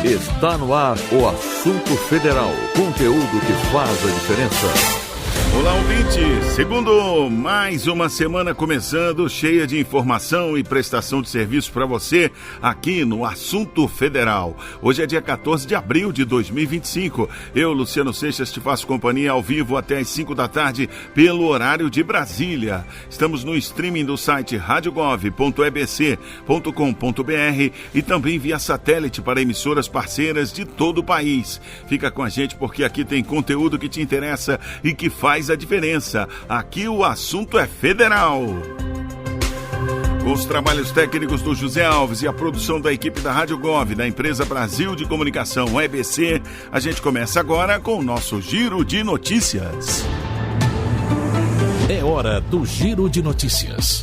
Está no ar o Assunto Federal. Conteúdo que faz a diferença. Olá, ouvinte! Segundo mais uma semana começando, cheia de informação e prestação de serviço para você aqui no Assunto Federal. Hoje é dia 14 de abril de 2025. Eu, Luciano Seixas, te faço companhia ao vivo até às 5 da tarde pelo horário de Brasília. Estamos no streaming do site radiogov.ebc.com.br e também via satélite para emissoras parceiras de todo o país. Fica com a gente porque aqui tem conteúdo que te interessa e que faz a diferença. Aqui o assunto é federal. Com os trabalhos técnicos do José Alves e a produção da equipe da Rádio Gov, da empresa Brasil de Comunicação EBC, a gente começa agora com o nosso Giro de Notícias. É hora do Giro de Notícias.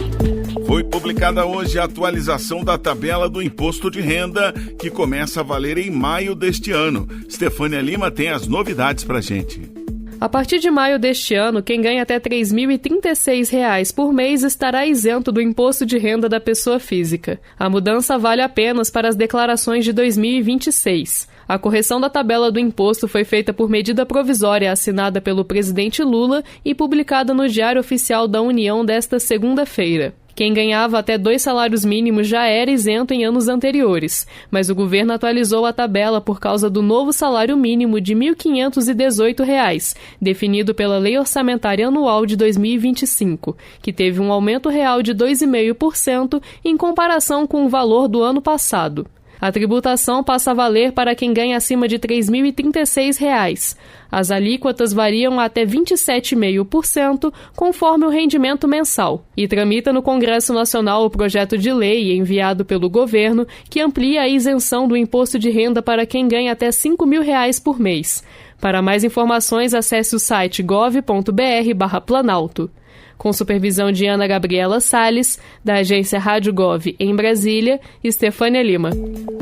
Foi publicada hoje a atualização da tabela do imposto de renda, que começa a valer em maio deste ano. Stefânia Lima tem as novidades pra gente. A partir de maio deste ano, quem ganha até R$ 3.036 por mês estará isento do imposto de renda da pessoa física. A mudança vale apenas para as declarações de 2026. A correção da tabela do imposto foi feita por medida provisória assinada pelo presidente Lula e publicada no Diário Oficial da União desta segunda-feira. Quem ganhava até 2 salários mínimos já era isento em anos anteriores, mas o governo atualizou a tabela por causa do novo salário mínimo de R$ 1.518, definido pela Lei Orçamentária Anual de 2025, que teve um aumento real de 2,5% em comparação com o valor do ano passado. A tributação passa a valer para quem ganha acima de R$ 3.036. As alíquotas variam até 27,5% conforme o rendimento mensal. E tramita no Congresso Nacional o projeto de lei enviado pelo governo que amplia a isenção do imposto de renda para quem ganha até R$ 5.000 por mês. Para mais informações, acesse o site gov.br/planalto. Com supervisão de Ana Gabriela Salles, da agência Rádio Gov em Brasília, Stefânia Lima.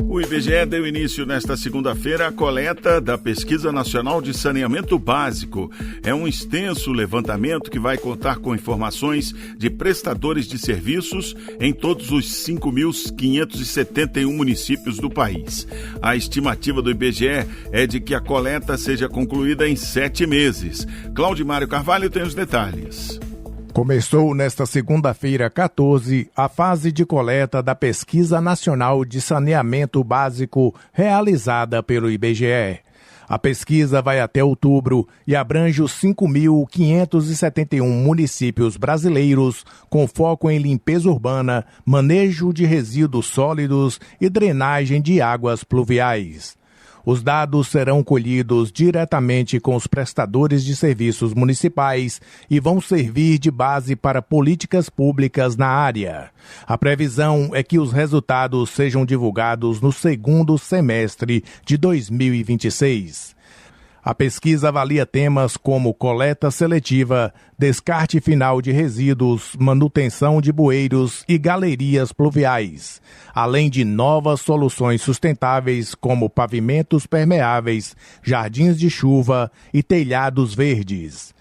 O IBGE deu início nesta segunda-feira à coleta da Pesquisa Nacional de Saneamento Básico. É um extenso levantamento que vai contar com informações de prestadores de serviços em todos os 5.571 municípios do país. A estimativa do IBGE é de que a coleta seja concluída em 7 meses. Claudimário Carvalho tem os detalhes. Começou nesta segunda-feira, 14, a fase de coleta da Pesquisa Nacional de Saneamento Básico realizada pelo IBGE. A pesquisa vai até outubro e abrange os 5.571 municípios brasileiros, com foco em limpeza urbana, manejo de resíduos sólidos e drenagem de águas pluviais. Os dados serão colhidos diretamente com os prestadores de serviços municipais e vão servir de base para políticas públicas na área. A previsão é que os resultados sejam divulgados no segundo semestre de 2026. A pesquisa avalia temas como coleta seletiva, descarte final de resíduos, manutenção de bueiros e galerias pluviais, além de novas soluções sustentáveis como pavimentos permeáveis, jardins de chuva e telhados verdes.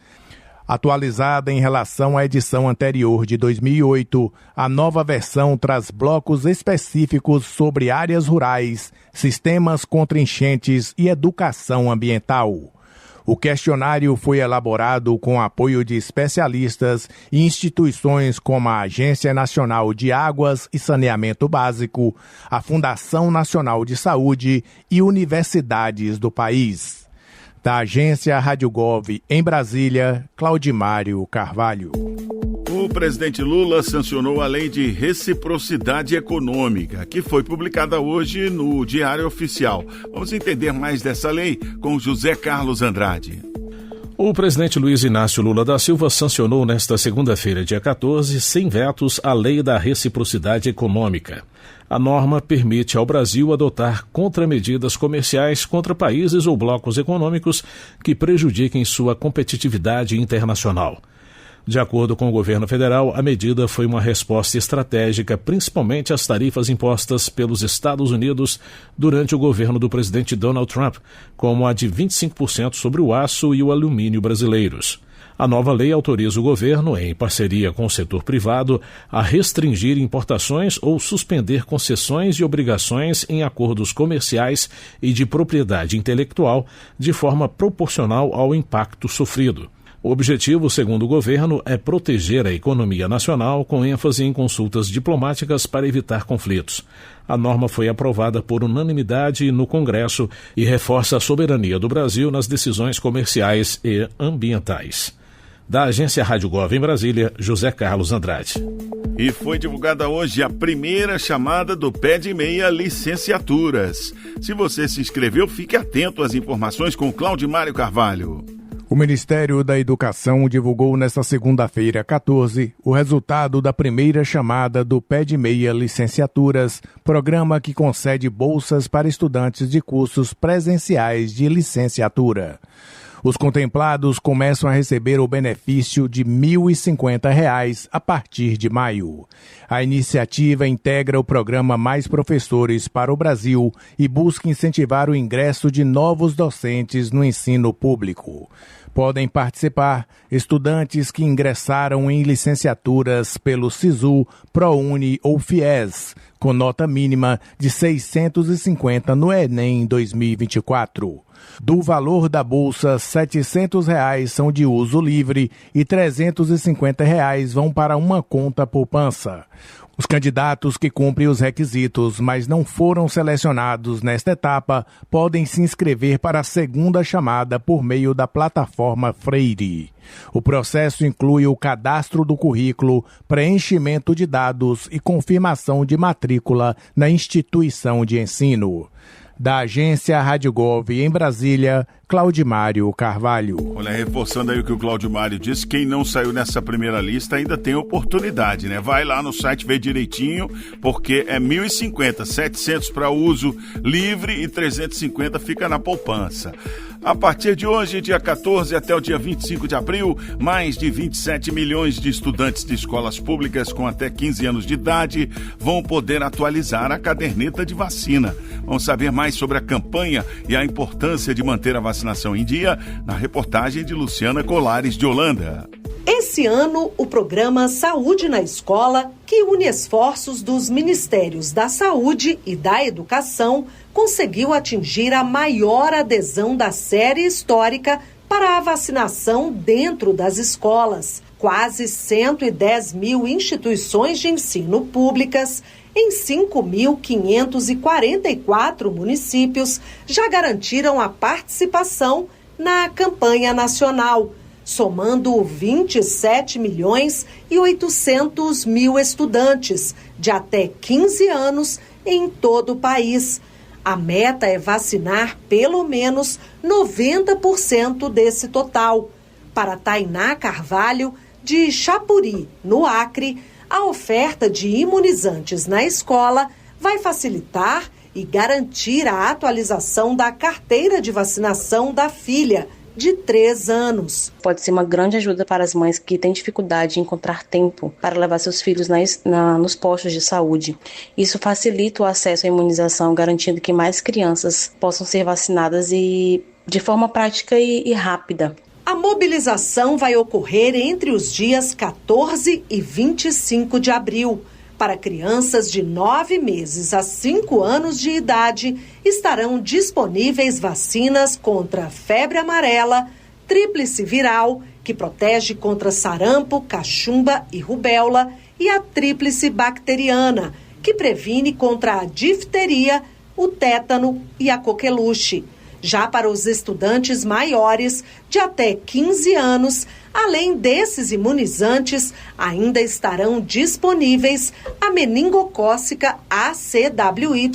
Atualizada em relação à edição anterior de 2008, a nova versão traz blocos específicos sobre áreas rurais, sistemas contra enchentes e educação ambiental. O questionário foi elaborado com apoio de especialistas e instituições como a Agência Nacional de Águas e Saneamento Básico, a Fundação Nacional de Saúde e universidades do país. Da agência Rádio Gov em Brasília, Claudimário Carvalho. O presidente Lula sancionou a Lei de Reciprocidade Econômica, que foi publicada hoje no Diário Oficial. Vamos entender mais dessa lei com José Carlos Andrade. O presidente Luiz Inácio Lula da Silva sancionou nesta segunda-feira, dia 14, sem vetos, a Lei da Reciprocidade Econômica. A norma permite ao Brasil adotar contramedidas comerciais contra países ou blocos econômicos que prejudiquem sua competitividade internacional. De acordo com o governo federal, a medida foi uma resposta estratégica, principalmente às tarifas impostas pelos Estados Unidos durante o governo do presidente Donald Trump, como a de 25% sobre o aço e o alumínio brasileiros. A nova lei autoriza o governo, em parceria com o setor privado, a restringir importações ou suspender concessões e obrigações em acordos comerciais e de propriedade intelectual de forma proporcional ao impacto sofrido. O objetivo, segundo o governo, é proteger a economia nacional com ênfase em consultas diplomáticas para evitar conflitos. A norma foi aprovada por unanimidade no Congresso e reforça a soberania do Brasil nas decisões comerciais e ambientais. Da Agência Rádio Gov em Brasília, José Carlos Andrade. E foi divulgada hoje a primeira chamada do PED Meia Licenciaturas. Se você se inscreveu, fique atento às informações com Claudimário Carvalho. O Ministério da Educação divulgou nesta segunda-feira, 14, o resultado da primeira chamada do PED Meia Licenciaturas, programa que concede bolsas para estudantes de cursos presenciais de licenciatura. Os contemplados começam a receber o benefício de R$ 1.050 a partir de maio. A iniciativa integra o programa Mais Professores para o Brasil e busca incentivar o ingresso de novos docentes no ensino público. Podem participar estudantes que ingressaram em licenciaturas pelo SISU, ProUni ou FIES, com nota mínima de 650 no Enem 2024. Do valor da bolsa, R$ 700 são de uso livre e R$ 350 vão para uma conta poupança. Os candidatos que cumprem os requisitos, mas não foram selecionados nesta etapa, podem se inscrever para a segunda chamada por meio da plataforma Freire. O processo inclui o cadastro do currículo, preenchimento de dados e confirmação de matrícula na instituição de ensino. Da Agência Rádio Gov em Brasília, Claudimário Carvalho. Olha, reforçando aí o que o Claudimário disse, quem não saiu nessa primeira lista ainda tem oportunidade, né? Vai lá no site ver direitinho, porque é 1.050, 700 para uso livre e 350 fica na poupança. A partir de hoje, dia 14 até o dia 25 de abril, mais de 27 milhões de estudantes de escolas públicas com até 15 anos de idade vão poder atualizar a caderneta de vacina. Vamos saber mais sobre a campanha e a importância de manter a vacinação em dia na reportagem de Luciana Colares de Holanda. Esse ano, o programa Saúde na Escola, que une esforços dos Ministérios da Saúde e da Educação, conseguiu atingir a maior adesão da série histórica para a vacinação dentro das escolas. Quase 110 mil instituições de ensino públicas em 5.544 municípios já garantiram a participação na campanha nacional, somando 27 milhões e 800 mil estudantes de até 15 anos em todo o país. A meta é vacinar pelo menos 90% desse total. Para Tainá Carvalho, de Chapuri, no Acre, a oferta de imunizantes na escola vai facilitar e garantir a atualização da carteira de vacinação da filha, de 3 anos. Pode ser uma grande ajuda para as mães que têm dificuldade em encontrar tempo para levar seus filhos nos postos de saúde. Isso facilita o acesso à imunização, garantindo que mais crianças possam ser vacinadas e de forma prática e rápida. A mobilização vai ocorrer entre os dias 14 e 25 de abril. Para crianças de 9 meses a 5 anos de idade, estarão disponíveis vacinas contra febre amarela, tríplice viral, que protege contra sarampo, cachumba e rubéola, e a tríplice bacteriana, que previne contra a difteria, o tétano e a coqueluche. Já para os estudantes maiores, de até 15 anos, além desses imunizantes, ainda estarão disponíveis a meningocócica ACWY,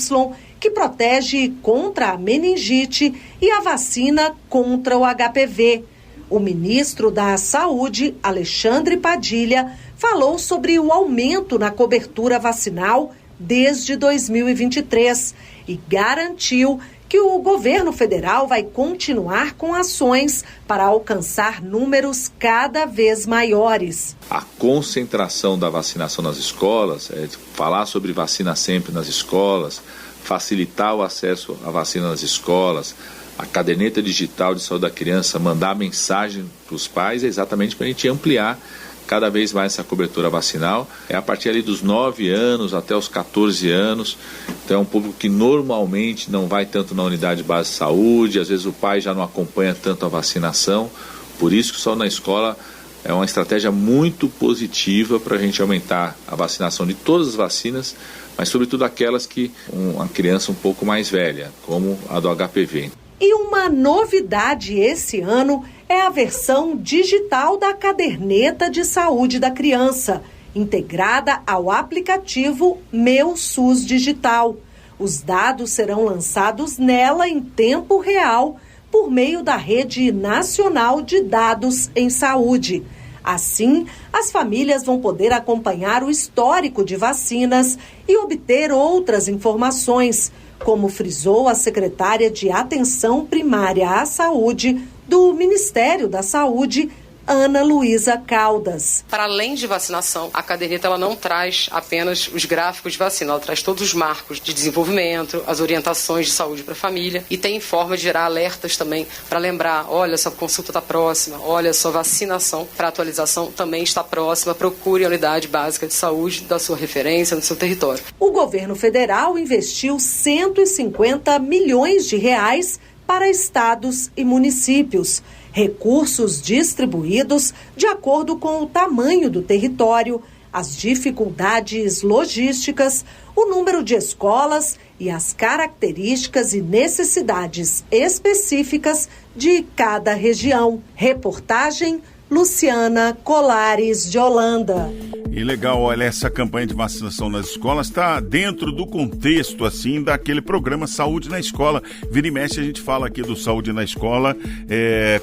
que protege contra a meningite, e a vacina contra o HPV. O ministro da Saúde, Alexandre Padilha, falou sobre o aumento na cobertura vacinal desde 2023 e garantiu que o governo federal vai continuar com ações para alcançar números cada vez maiores. A concentração da vacinação nas escolas, falar sobre vacina sempre nas escolas, facilitar o acesso à vacina nas escolas, a caderneta digital de saúde da criança, mandar mensagem para os pais, é exatamente para a gente ampliar cada vez mais essa cobertura vacinal. É a partir ali dos 9 anos até os 14 anos. Então é um público que normalmente não vai tanto na unidade de base de saúde, às vezes o pai já não acompanha tanto a vacinação. Por isso que Saúde na Escola é uma estratégia muito positiva para a gente aumentar a vacinação de todas as vacinas, mas sobretudo aquelas que uma criança um pouco mais velha, como a do HPV. E uma novidade esse ano é a versão digital da caderneta de saúde da criança, integrada ao aplicativo Meu SUS Digital. Os dados serão lançados nela em tempo real por meio da Rede Nacional de Dados em Saúde. Assim, as famílias vão poder acompanhar o histórico de vacinas e obter outras informações, como frisou a secretária de Atenção Primária à Saúde do Ministério da Saúde, Ana Luísa Caldas. Para além de vacinação, a caderneta ela não traz apenas os gráficos de vacina, ela traz todos os marcos de desenvolvimento, as orientações de saúde para a família e tem forma de gerar alertas também para lembrar, olha, sua consulta está próxima, olha, sua vacinação para atualização também está próxima, procure a unidade básica de saúde da sua referência no seu território. O governo federal investiu 150 milhões de reais para estados e municípios. Recursos distribuídos de acordo com o tamanho do território, as dificuldades logísticas, o número de escolas e as características e necessidades específicas de cada região. Reportagem Luciana Colares de Holanda. E legal, olha, essa campanha de vacinação nas escolas está dentro do contexto, assim, daquele programa Saúde na Escola. Vira e mexe a gente fala aqui do Saúde na Escola,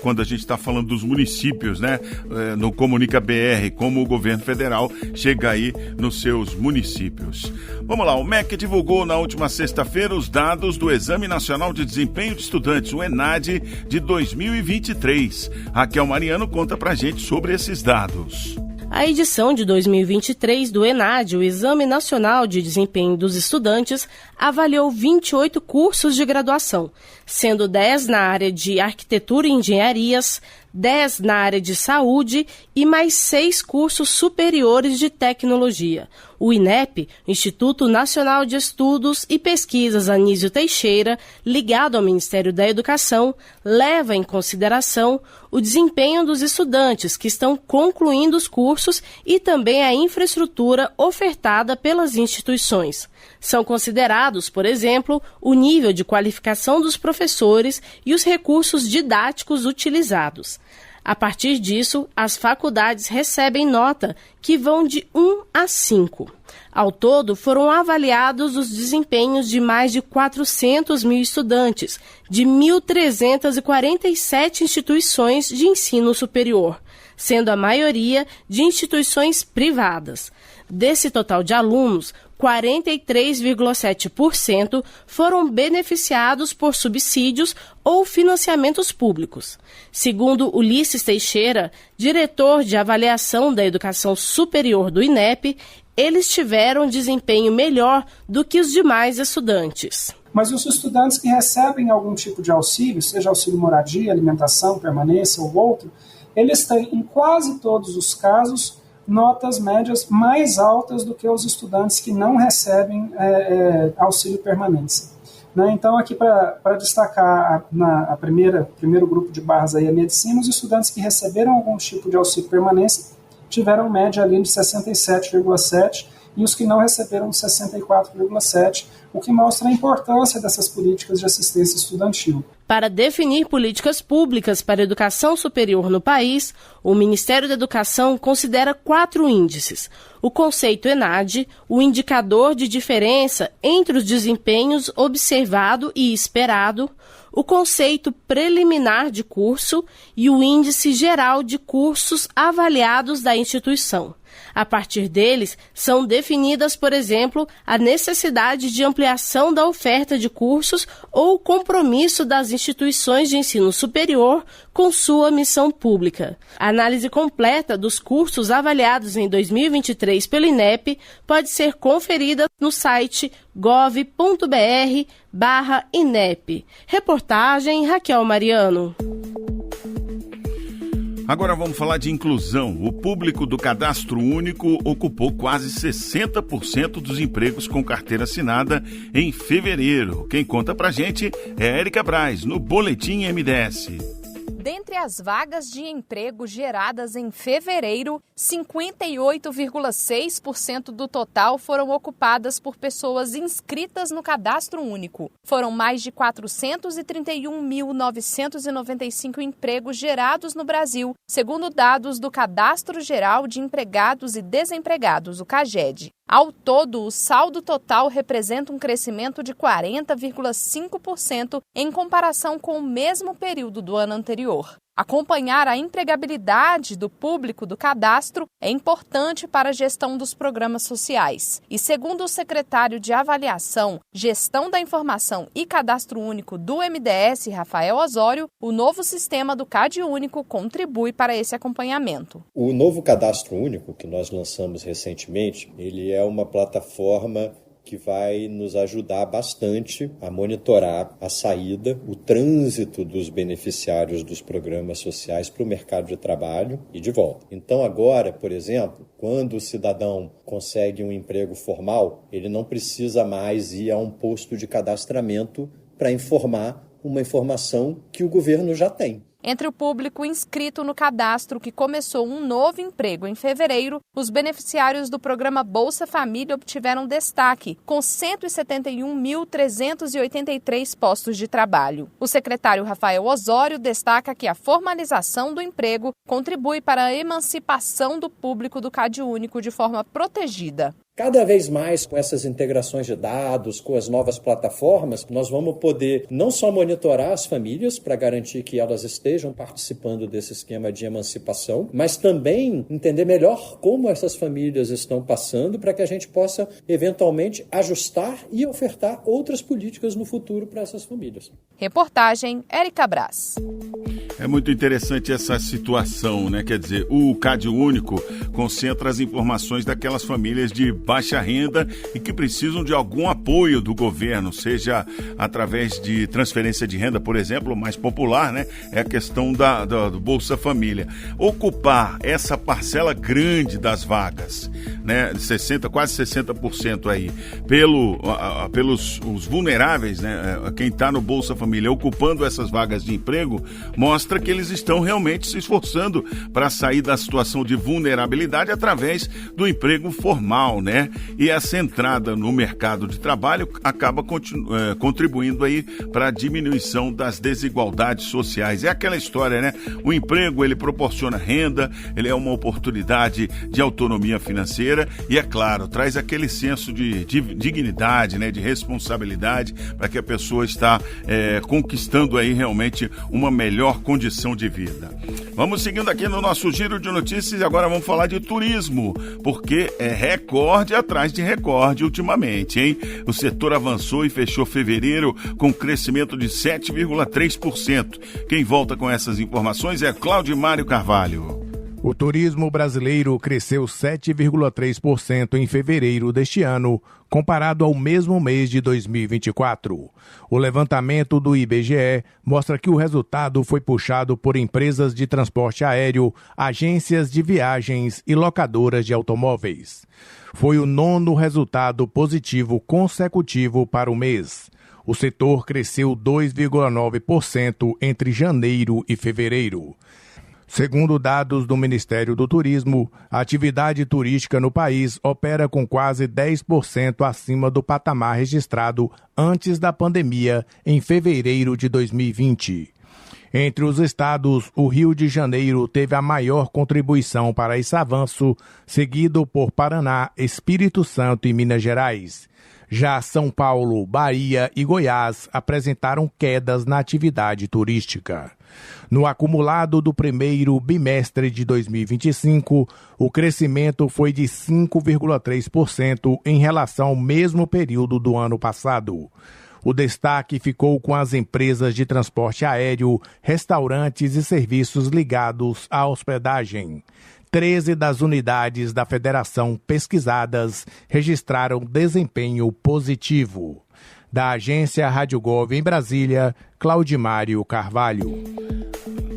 quando a gente está falando dos municípios, né? No Comunica BR, como o governo federal chega aí nos seus municípios. Vamos lá, o MEC divulgou na última sexta-feira os dados do Exame Nacional de Desempenho de Estudantes, o ENAD, de 2023. Raquel Mariano conta pra gente sobre esses dados. A edição de 2023 do ENAD, o Exame Nacional de Desempenho dos Estudantes, avaliou 28 cursos de graduação, sendo 10 na área de Arquitetura e Engenharias, 10 na área de Saúde e mais 6 cursos superiores de Tecnologia. O INEP, Instituto Nacional de Estudos e Pesquisas Anísio Teixeira, ligado ao Ministério da Educação, leva em consideração o desempenho dos estudantes que estão concluindo os cursos e também a infraestrutura ofertada pelas instituições. São considerados, por exemplo, o nível de qualificação dos professores e os recursos didáticos utilizados. A partir disso, as faculdades recebem nota que vão de 1 a 5. Ao todo, foram avaliados os desempenhos de mais de 400 mil estudantes, de 1.347 instituições de ensino superior, sendo a maioria de instituições privadas. Desse total de alunos, 43,7% foram beneficiados por subsídios ou financiamentos públicos. Segundo Ulisses Teixeira, diretor de avaliação da educação superior do INEP, eles tiveram desempenho melhor do que os demais estudantes. Mas os estudantes que recebem algum tipo de auxílio, seja auxílio moradia, alimentação, permanência ou outro, eles têm, em quase todos os casos, notas médias mais altas do que os estudantes que não recebem auxílio permanência. Né? Então, aqui para destacar primeiro grupo de barras aí, a medicina, os estudantes que receberam algum tipo de auxílio permanência tiveram média ali de 67,7 e os que não receberam 64,7, o que mostra a importância dessas políticas de assistência estudantil. Para definir políticas públicas para a educação superior no país, o Ministério da Educação considera 4 índices: o conceito ENAD, o indicador de diferença entre os desempenhos observado e esperado, o conceito preliminar de curso e o índice geral de cursos avaliados da instituição. A partir deles, são definidas, por exemplo, a necessidade de ampliação da oferta de cursos ou o compromisso das instituições de ensino superior com sua missão pública. A análise completa dos cursos avaliados em 2023 pelo INEP pode ser conferida no site gov.br/INEP. Reportagem Raquel Mariano. Agora vamos falar de inclusão. O público do Cadastro Único ocupou quase 60% dos empregos com carteira assinada em fevereiro. Quem conta pra gente é Érica Braz, no Boletim MDS. Dentre as vagas de emprego geradas em fevereiro, 58,6% do total foram ocupadas por pessoas inscritas no Cadastro Único. Foram mais de 431.995 empregos gerados no Brasil, segundo dados do Cadastro Geral de Empregados e Desempregados, o CAGED. Ao todo, o saldo total representa um crescimento de 40,5% em comparação com o mesmo período do ano anterior. Acompanhar a empregabilidade do público do cadastro é importante para a gestão dos programas sociais. E segundo o secretário de Avaliação, Gestão da Informação e Cadastro Único do MDS, Rafael Osório, o novo sistema do CadÚnico contribui para esse acompanhamento. O novo Cadastro Único, que nós lançamos recentemente, ele é uma plataforma que vai nos ajudar bastante a monitorar a saída, o trânsito dos beneficiários dos programas sociais para o mercado de trabalho e de volta. Então agora, por exemplo, quando o cidadão consegue um emprego formal, ele não precisa mais ir a um posto de cadastramento para informar uma informação que o governo já tem. Entre o público inscrito no cadastro que começou um novo emprego em fevereiro, os beneficiários do programa Bolsa Família obtiveram destaque, com 171.383 postos de trabalho. O secretário Rafael Osório destaca que a formalização do emprego contribui para a emancipação do público do CadÚnico de forma protegida. Cada vez mais, com essas integrações de dados, com as novas plataformas, nós vamos poder não só monitorar as famílias para garantir que elas estejam participando desse esquema de emancipação, mas também entender melhor como essas famílias estão passando para que a gente possa, eventualmente, ajustar e ofertar outras políticas no futuro para essas famílias. Reportagem Érica Braz. É muito interessante essa situação, né? Quer dizer, o CadÚnico concentra as informações daquelas famílias de baixa renda e que precisam de algum apoio do governo, seja através de transferência de renda, por exemplo, mais popular, né? É a questão do Bolsa Família. Ocupar essa parcela grande das vagas, né? Quase 60% aí, pelos os vulneráveis, né? Quem está no Bolsa Família ocupando essas vagas de emprego, mostra que eles estão realmente se esforçando para sair da situação de vulnerabilidade através do emprego formal, né? E essa entrada no mercado de trabalho acaba contribuindo aí para a diminuição das desigualdades sociais. É aquela história, né? O emprego, ele proporciona renda, ele é uma oportunidade de autonomia financeira e, é claro, traz aquele senso de dignidade, né? De responsabilidade para que a pessoa está conquistando aí realmente uma melhor condição de vida. Vamos seguindo aqui no nosso giro de notícias e agora vamos falar de turismo, porque é recorde atrás de recorde ultimamente, hein? O setor avançou e fechou fevereiro com crescimento de 7,3%. Quem volta com essas informações é Claudimário Carvalho. O turismo brasileiro cresceu 7,3% em fevereiro deste ano, comparado ao mesmo mês de 2024. O levantamento do IBGE mostra que o resultado foi puxado por empresas de transporte aéreo, agências de viagens e locadoras de automóveis. Foi o 9º resultado positivo consecutivo para o mês. O setor cresceu 2,9% entre janeiro e fevereiro. Segundo dados do Ministério do Turismo, a atividade turística no país opera com quase 10% acima do patamar registrado antes da pandemia, em fevereiro de 2020. Entre os estados, o Rio de Janeiro teve a maior contribuição para esse avanço, seguido por Paraná, Espírito Santo e Minas Gerais. Já São Paulo, Bahia e Goiás apresentaram quedas na atividade turística. No acumulado do primeiro bimestre de 2025, o crescimento foi de 5,3% em relação ao mesmo período do ano passado. O destaque ficou com as empresas de transporte aéreo, restaurantes e serviços ligados à hospedagem. 13 das unidades da federação pesquisadas registraram desempenho positivo. Da agência Rádio Gov em Brasília, Claudimário Carvalho.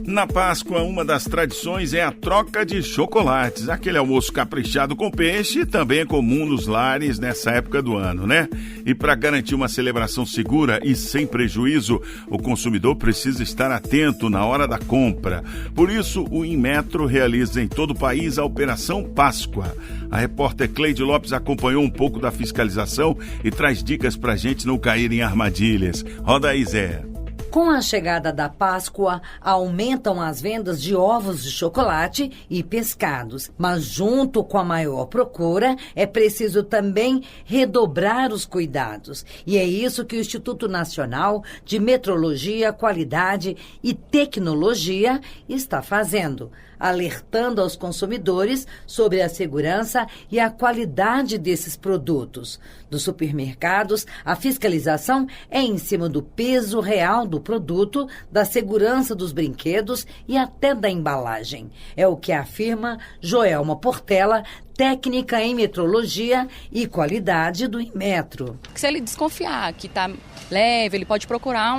Na Páscoa, uma das tradições é a troca de chocolates. Aquele almoço caprichado com peixe também é comum nos lares nessa época do ano, né? E para garantir uma celebração segura e sem prejuízo, o consumidor precisa estar atento na hora da compra. Por isso, o Inmetro realiza em todo o país a Operação Páscoa. A repórter Cleide Lopes acompanhou um pouco da fiscalização e traz dicas para a gente não cair em armadilhas. Roda aí, Zé. Com a chegada da Páscoa, aumentam as vendas de ovos de chocolate e pescados. Mas junto com a maior procura, é preciso também redobrar os cuidados. E é isso que o Instituto Nacional de Metrologia, Qualidade e Tecnologia está fazendo, alertando aos consumidores sobre a segurança e a qualidade desses produtos. Dos supermercados, a fiscalização é em cima do peso real do produto, da segurança dos brinquedos e até da embalagem. É o que afirma Joelma Portela, técnica em metrologia e qualidade do Inmetro. Se ele desconfiar que está leve, ele pode procurar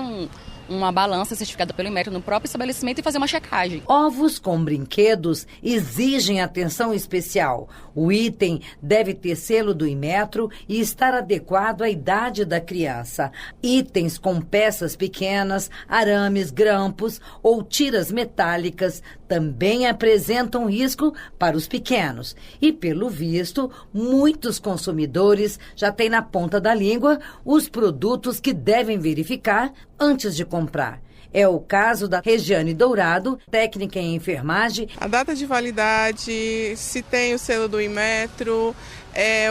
uma balança certificada pelo Inmetro no próprio estabelecimento e fazer uma checagem. Ovos com brinquedos exigem atenção especial. O item deve ter selo do Inmetro e estar adequado à idade da criança. Itens com peças pequenas, arames, grampos ou tiras metálicas também apresentam risco para os pequenos. E, pelo visto, muitos consumidores já têm na ponta da língua os produtos que devem verificar antes de comprar. É o caso da Regiane Dourado, técnica em enfermagem. A data de validade, se tem o selo do Inmetro,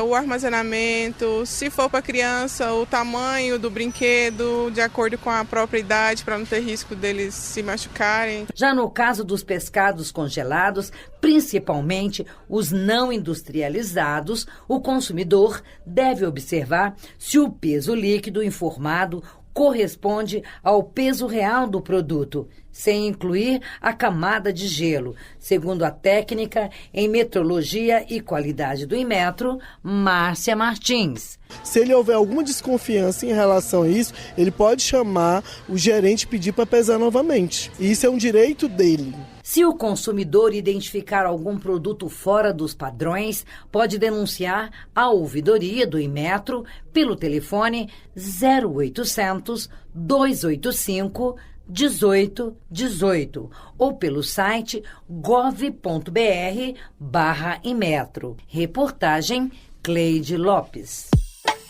o armazenamento, se for para criança, o tamanho do brinquedo, de acordo com a própria idade, para não ter risco deles se machucarem. Já no caso dos pescados congelados, principalmente os não industrializados, o consumidor deve observar se o peso líquido informado corresponde ao peso real do produto, sem incluir a camada de gelo, segundo a técnica em metrologia e qualidade do Inmetro, Márcia Martins. Se ele houver alguma desconfiança em relação a isso, ele pode chamar o gerente e pedir para pesar novamente. E isso é um direito dele. Se o consumidor identificar algum produto fora dos padrões, pode denunciar a ouvidoria do Inmetro pelo telefone 0800 285 1818 ou pelo site gov.br/Inmetro. Reportagem Cleide Lopes.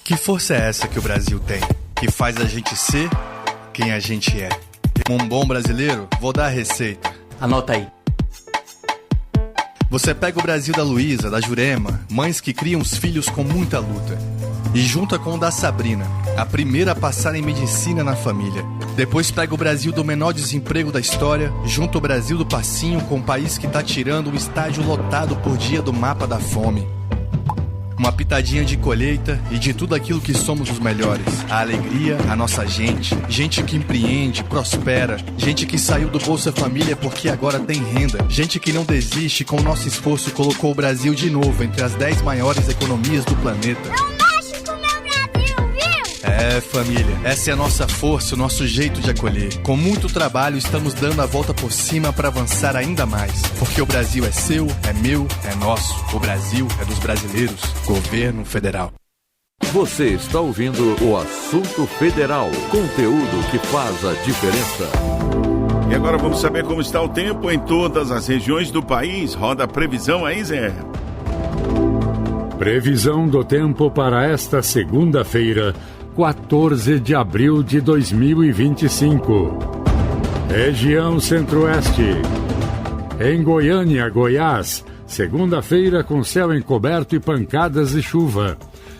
Que força é essa que o Brasil tem, que faz a gente ser quem a gente é? Um bom brasileiro, vou dar a receita. Anota aí. Você pega o Brasil da Luísa, da Jurema, mães que criam os filhos com muita luta, e junta com o da Sabrina, a primeira a passar em medicina na família. Depois pega o Brasil do menor desemprego da história, junta o Brasil do passinho com o país que tá tirando o estádio lotado por dia do mapa da fome. Uma pitadinha de colheita e de tudo aquilo que somos os melhores. A alegria, a nossa gente. Gente que empreende, prospera. Gente que saiu do Bolsa Família porque agora tem renda. Gente que não desiste, com o nosso esforço colocou o Brasil de novo entre as 10 maiores economias do planeta. Não mexe com o meu Brasil, viu? É, família, essa é a nossa força, o nosso jeito de acolher. Com muito trabalho, estamos dando a volta por cima para avançar ainda mais. Porque o Brasil é seu, é meu, é nosso. O Brasil é dos brasileiros. Governo Federal. Você está ouvindo o Assunto Federal, conteúdo que faz a diferença. E agora vamos saber como está o tempo em todas as regiões do país. Roda a previsão aí, Zé. Previsão do tempo para esta segunda-feira, 14 de abril de 2025. Região Centro-Oeste. Em Goiânia, Goiás, segunda-feira com céu encoberto e pancadas de chuva.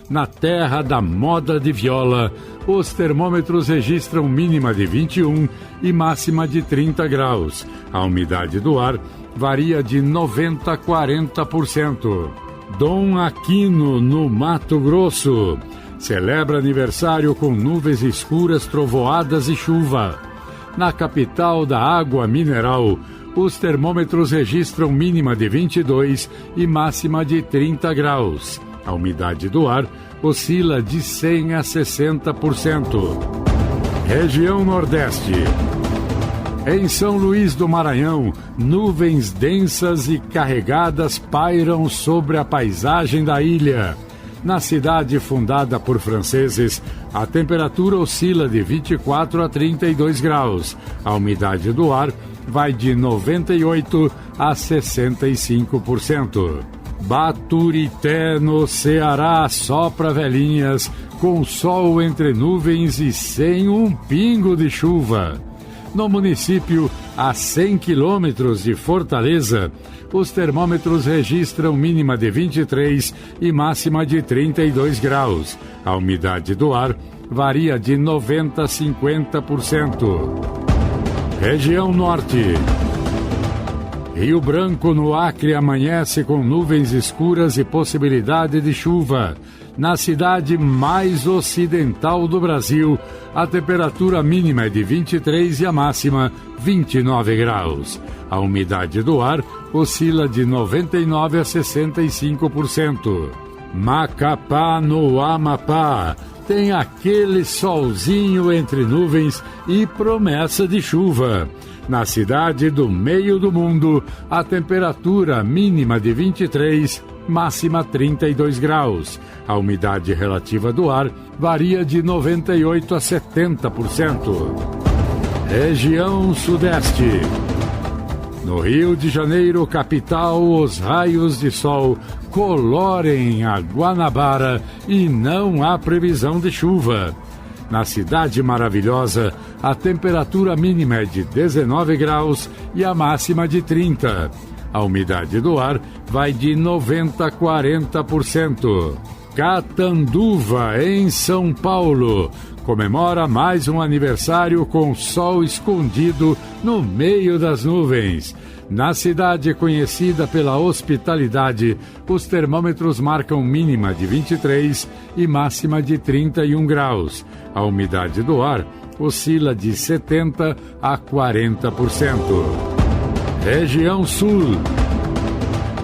na terra da moda de viola, os termômetros registram mínima de 21 e máxima de 30 graus. A umidade do ar varia de 90% a 40%. Dom Aquino, no Mato Grosso, celebra aniversário com nuvens escuras, trovoadas e chuva. Na capital da água mineral, os termômetros registram mínima de 22 e máxima de 30 graus. A umidade do ar oscila de 100% a 60%. Região Nordeste. Em São Luís do Maranhão, nuvens densas e carregadas pairam sobre a paisagem da ilha. Na cidade fundada por franceses, a temperatura oscila de 24 a 32 graus. A umidade do ar vai de 98% a 65%. Baturité, no Ceará, sopra velhinhas, com sol entre nuvens e sem um pingo de chuva. No município, a 100 quilômetros de Fortaleza, os termômetros registram mínima de 23 e máxima de 32 graus. A umidade do ar varia de 90% a 50%. Região Norte. Rio Branco, no Acre, amanhece com nuvens escuras e possibilidade de chuva. Na cidade mais ocidental do Brasil, a temperatura mínima é de 23 e a máxima 29 graus. A umidade do ar oscila de 99% a 65%. Macapá, no Amapá, tem aquele solzinho entre nuvens e promessa de chuva. Na cidade do meio do mundo, a temperatura mínima de 23, máxima 32 graus. A umidade relativa do ar varia de 98% a 70%. Região Sudeste. No Rio de Janeiro, capital, os raios de sol colorem a Guanabara e não há previsão de chuva. Na Cidade Maravilhosa, a temperatura mínima é de 19 graus e a máxima de 30. A umidade do ar vai de 90% a 40%. Catanduva, em São Paulo, comemora mais um aniversário com sol escondido no meio das nuvens. Na cidade conhecida pela hospitalidade, os termômetros marcam mínima de 23 e máxima de 31 graus. A umidade do ar oscila de 70% a 40%. Região Sul.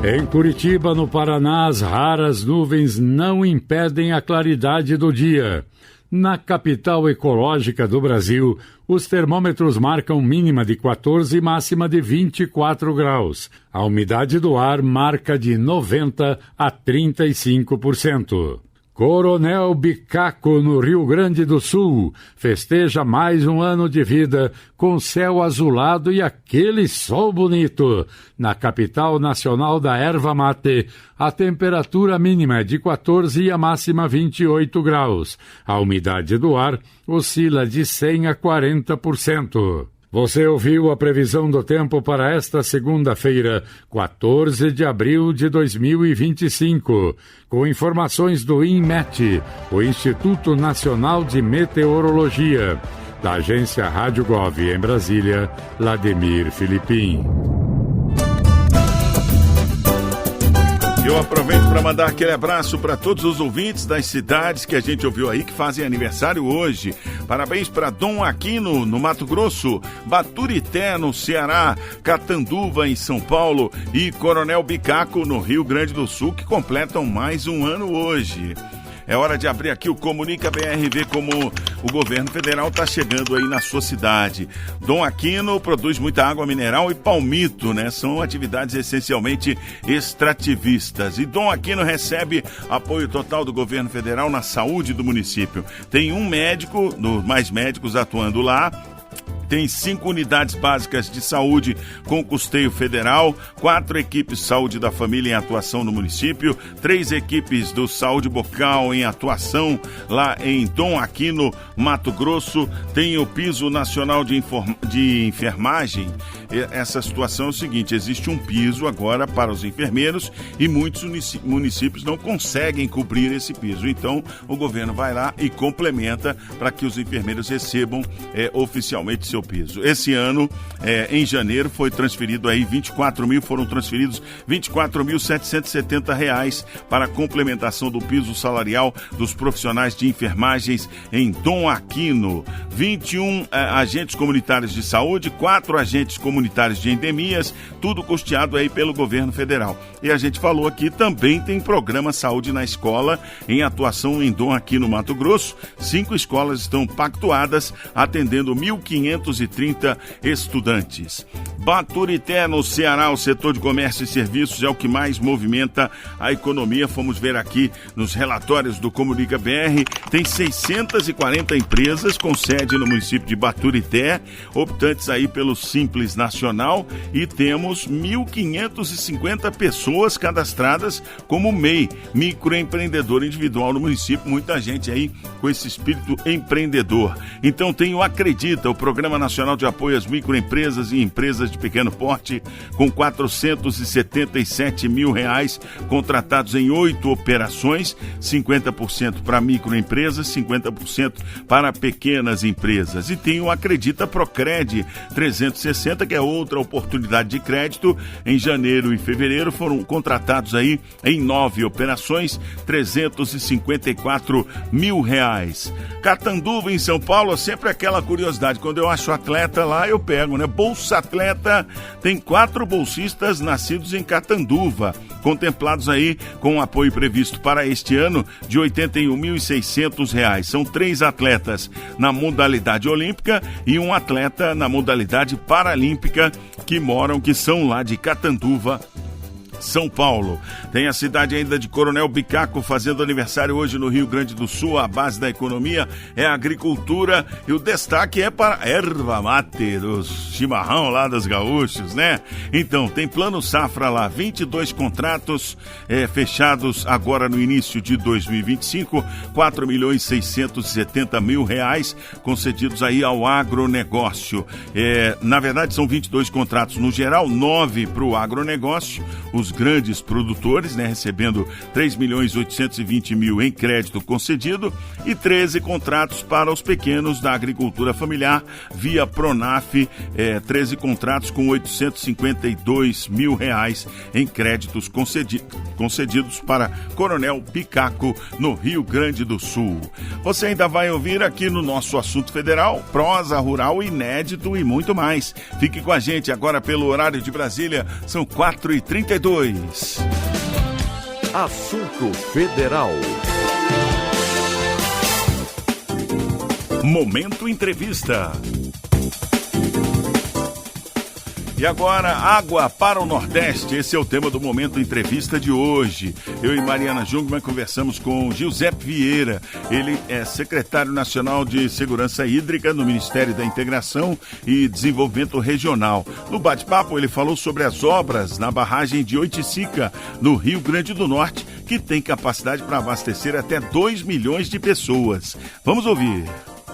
Em Curitiba, no Paraná, as raras nuvens não impedem a claridade do dia. Na capital ecológica do Brasil, os termômetros marcam mínima de 14 e máxima de 24 graus. A umidade do ar marca de 90% a 35%. Coronel Bicaco, no Rio Grande do Sul, festeja mais um ano de vida com céu azulado e aquele sol bonito. Na capital nacional da erva mate, a temperatura mínima é de 14 e a máxima 28 graus. A umidade do ar oscila de 100% a 40%. Você ouviu a previsão do tempo para esta segunda-feira, 14 de abril de 2025, com informações do INMET, o Instituto Nacional de Meteorologia, da agência Rádio Gov em Brasília, Lademir Filipim. Eu aproveito para mandar aquele abraço para todos os ouvintes das cidades que a gente ouviu aí que fazem aniversário hoje. Parabéns para Dom Aquino, no Mato Grosso, Baturité, no Ceará, Catanduva, em São Paulo e Coronel Bicaco, no Rio Grande do Sul, que completam mais um ano hoje. É hora de abrir aqui o Comunica BR, ver como o governo federal está chegando aí na sua cidade. Dom Aquino produz muita água mineral e palmito, né? São atividades essencialmente extrativistas. E Dom Aquino recebe apoio total do governo federal na saúde do município. Tem um médico, mais médicos atuando lá. Tem 5 unidades básicas de saúde com custeio federal, 4 equipes de saúde da família em atuação no município, 3 equipes do saúde bucal em atuação lá em Dom Aquino, Mato Grosso. Tem o piso nacional de enfermagem essa situação é o seguinte: existe um piso agora para os enfermeiros e muitos municípios não conseguem cobrir esse piso. Então, o governo vai lá e complementa para que os enfermeiros recebam oficialmente seu piso. Esse ano, em janeiro, foram transferidos R$ 24.770 para a complementação do piso salarial dos profissionais de enfermagens em Dom Aquino. 21 agentes comunitários de saúde, 4 agentes comunitários de endemias, tudo custeado aí pelo governo federal. E a gente falou aqui, também tem programa Saúde na Escola em atuação em Dom Aquino, Mato Grosso. 5 escolas estão pactuadas, atendendo 1.530 estudantes. Baturité, no Ceará, o setor de comércio e serviços é o que mais movimenta a economia. Fomos ver aqui nos relatórios do Comunica BR, tem 640 empresas com sede no município de Baturité, optantes aí pelo Simples Nacional, e temos 1.550 pessoas cadastradas como MEI, microempreendedor individual no município. Muita gente aí com esse espírito empreendedor. Então tem o Acredita, o Programa Nacional de Apoio às Microempresas e Empresas de Pequeno Porte, com R$477 mil contratados em 8 operações, 50% para microempresas, 50% para pequenas empresas. E tem o Acredita Procred 360, que é outra oportunidade de crédito. Em janeiro e fevereiro foram contratados aí em 9 operações, R$354 mil. Catanduva, em São Paulo, sempre aquela curiosidade. Quando eu acho atleta lá, eu pego, né? Bolsa Atleta tem 4 bolsistas nascidos em Catanduva, contemplados aí com o apoio previsto para este ano de R$ 81.600. São 3 atletas na modalidade olímpica e um atleta na modalidade paralímpica que são lá de Catanduva, São Paulo. Tem a cidade ainda de Coronel Bicaco fazendo aniversário hoje no Rio Grande do Sul. A base da economia é a agricultura e o destaque é para a erva mate, dos chimarrão lá dos gaúchos, né? Então, tem Plano Safra lá, 22 contratos fechados agora no início de 2025, R$4.670.000 concedidos aí ao agronegócio. Na verdade, são 22 contratos no geral, 9 para o agronegócio, os grandes produtores, né, recebendo R$3.820.000 em crédito concedido, e 13 contratos para os pequenos da agricultura familiar via Pronaf, 13 contratos com R$852.000 em créditos concedidos para Coronel Bicaco, no Rio Grande do Sul. Você ainda vai ouvir aqui no nosso Assunto Federal, prosa rural, inédito e muito mais. Fique com a gente agora pelo horário de Brasília, são 4h32. Assunto Federal. Momento Entrevista. E agora, água para o Nordeste. Esse é o tema do Momento Entrevista de hoje. Eu e Mariana Jungmann conversamos com Giuseppe Vieira. Ele é secretário nacional de Segurança Hídrica no Ministério da Integração e Desenvolvimento Regional. No bate-papo, ele falou sobre as obras na barragem de Oiticica, no Rio Grande do Norte, que tem capacidade para abastecer até 2 milhões de pessoas. Vamos ouvir.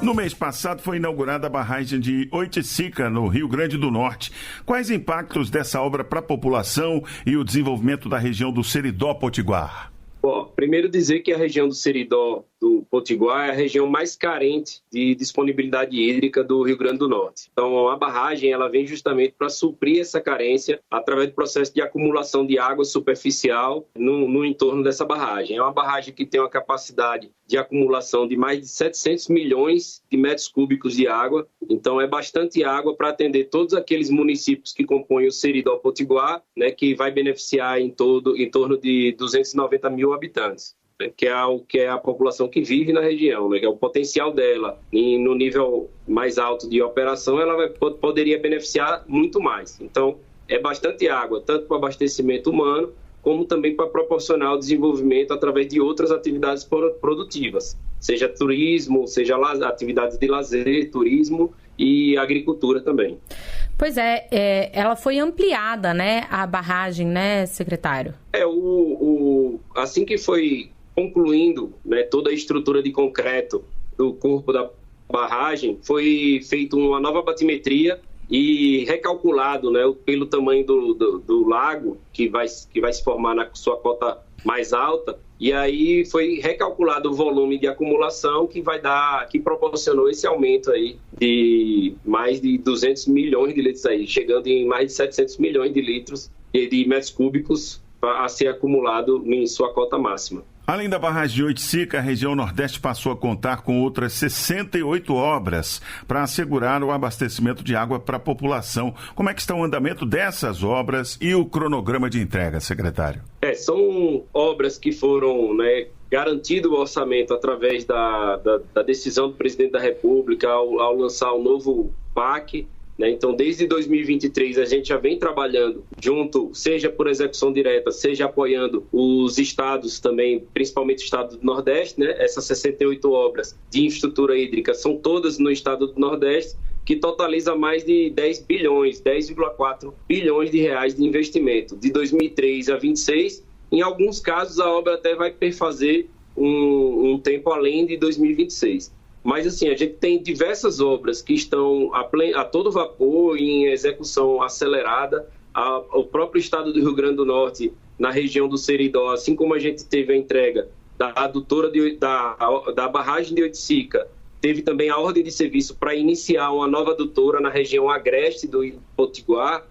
No mês passado foi inaugurada a barragem de Oiticica, no Rio Grande do Norte. Quais impactos dessa obra para a população e o desenvolvimento da região do Seridó Potiguar? Bom, primeiro dizer que a região do Seridó do Potiguar é a região mais carente de disponibilidade hídrica do Rio Grande do Norte. Então, a barragem ela vem justamente para suprir essa carência através do processo de acumulação de água superficial no entorno dessa barragem. É uma barragem que tem uma capacidade de acumulação de mais de 700 milhões de metros cúbicos de água. Então, é bastante água para atender todos aqueles municípios que compõem o Seridó Potiguar, né, que vai beneficiar em torno de 290 mil habitantes. Que é a população que vive na região, né, que é o potencial dela. E no nível mais alto de operação, ela poderia beneficiar muito mais. Então, é bastante água, tanto para abastecimento humano, como também para proporcionar o desenvolvimento através de outras atividades produtivas, seja turismo, seja atividades de lazer, turismo e agricultura também. Pois ela foi ampliada, né, a barragem, né, secretário? Assim que foi concluindo, né, toda a estrutura de concreto do corpo da barragem, foi feita uma nova batimetria e recalculado, né, pelo tamanho do lago, que vai se formar na sua cota mais alta, e aí foi recalculado o volume de acumulação que proporcionou esse aumento aí de mais de 200 milhões de litros aí, chegando em mais de 700 milhões de litros de metros cúbicos a ser acumulado em sua cota máxima. Além da barragem de Oiticica, a região Nordeste passou a contar com outras 68 obras para assegurar o abastecimento de água para a população. Como é que está o andamento dessas obras e o cronograma de entrega, secretário? São obras que foram, garantido o orçamento através da decisão do presidente da República ao lançar o novo PAC. Então, desde 2023, a gente já vem trabalhando junto, seja por execução direta, seja apoiando os estados também, principalmente o estado do Nordeste, Essas 68 obras de infraestrutura hídrica são todas no estado do Nordeste, que totaliza mais de 10,4 bilhões de reais de investimento. De 2003 a 2026, em alguns casos a obra até vai perfazer um tempo além de 2026. Mas, assim, a gente tem diversas obras que estão a todo vapor em execução acelerada. O próprio estado do Rio Grande do Norte, na região do Seridó, assim como a gente teve a entrega da adutora da barragem de Oiticica, teve também a ordem de serviço para iniciar uma nova adutora na região agreste do Potiguar.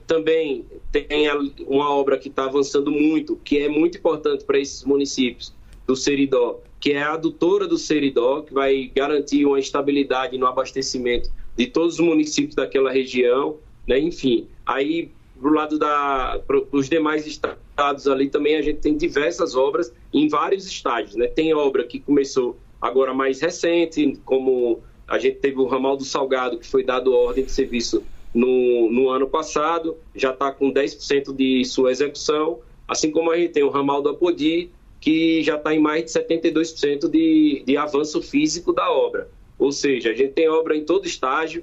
Também tem uma obra que está avançando muito, que é muito importante para esses municípios do Seridó, que é a adutora do Seridó, que vai garantir uma estabilidade no abastecimento de todos os municípios daquela região, Enfim, aí pro lado dos demais estados ali também a gente tem diversas obras em vários estágios, Tem obra que começou agora mais recente, como a gente teve o ramal do Salgado, que foi dado ordem de serviço no ano passado, já está com 10% de sua execução, assim como a gente tem o ramal do Apodi, que já está em mais de 72% de avanço físico da obra. Ou seja, a gente tem obra em todo estágio,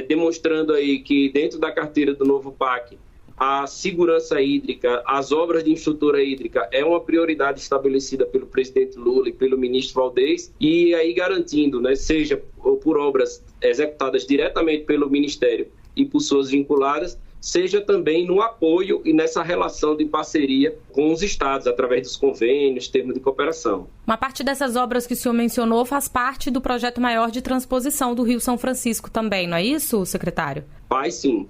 demonstrando aí que dentro da carteira do novo PAC, a segurança hídrica, as obras de infraestrutura hídrica é uma prioridade estabelecida pelo presidente Lula e pelo ministro Valdez, e aí garantindo, seja por obras executadas diretamente pelo Ministério e por suas vinculadas, seja também no apoio e nessa relação de parceria com os estados, através dos convênios, termos de cooperação. Uma parte dessas obras que o senhor mencionou faz parte do projeto maior de transposição do Rio São Francisco também, não é isso, secretário? Faz sim.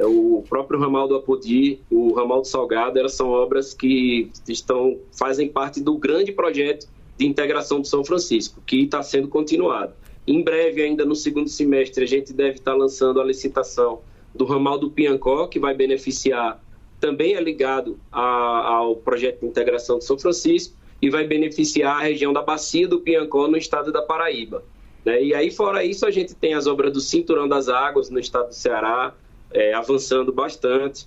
O próprio ramal do Apodi, o ramal do Salgado, elas são obras que fazem parte do grande projeto de integração do São Francisco, que está sendo continuado. Em breve, ainda no segundo semestre, a gente deve estar lançando a licitação do ramal do Piancó, que vai beneficiar, também é ligado ao projeto de integração de São Francisco, e vai beneficiar a região da Bacia do Piancó no estado da Paraíba. E aí, fora isso, a gente tem as obras do Cinturão das Águas no estado do Ceará, avançando bastante,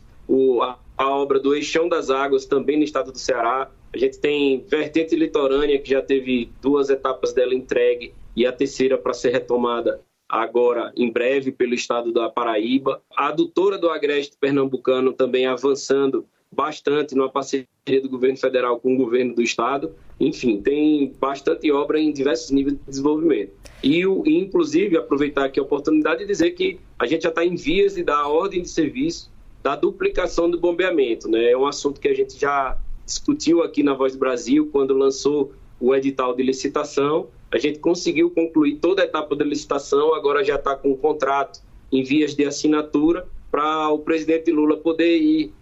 a obra do Eixão das Águas também no estado do Ceará. A gente tem Vertente Litorânea, que já teve 2 etapas dela entregue, e a terceira para ser retomada agora, em breve, pelo estado da Paraíba. A adutora do Agreste Pernambucano também avançando bastante numa parceria do governo federal com o governo do estado. Enfim, tem bastante obra em diversos níveis de desenvolvimento. E inclusive, aproveitar aqui a oportunidade de dizer que a gente já está em vias de dar a ordem de serviço da duplicação do bombeamento. É um assunto que a gente já discutiu aqui na Voz do Brasil, quando lançou o edital de licitação. A gente conseguiu concluir toda a etapa da licitação, agora já está com o contrato em vias de assinatura para o presidente Lula poder ir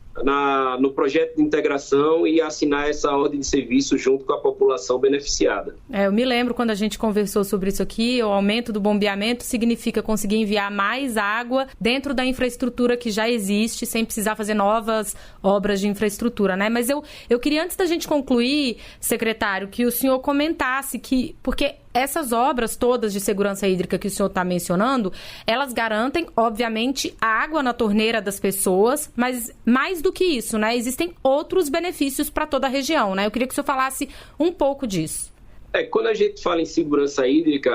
no projeto de integração e assinar essa ordem de serviço junto com a população beneficiada. Eu me lembro quando a gente conversou sobre isso aqui, o aumento do bombeamento significa conseguir enviar mais água dentro da infraestrutura que já existe, sem precisar fazer novas obras de infraestrutura, Mas eu queria, antes da gente concluir, secretário, que o senhor comentasse que, porque essas obras todas de segurança hídrica que o senhor está mencionando, elas garantem, obviamente, a água na torneira das pessoas, mas mais do que isso, existem outros benefícios para toda a região, Eu queria que o senhor falasse um pouco disso. Quando a gente fala em segurança hídrica,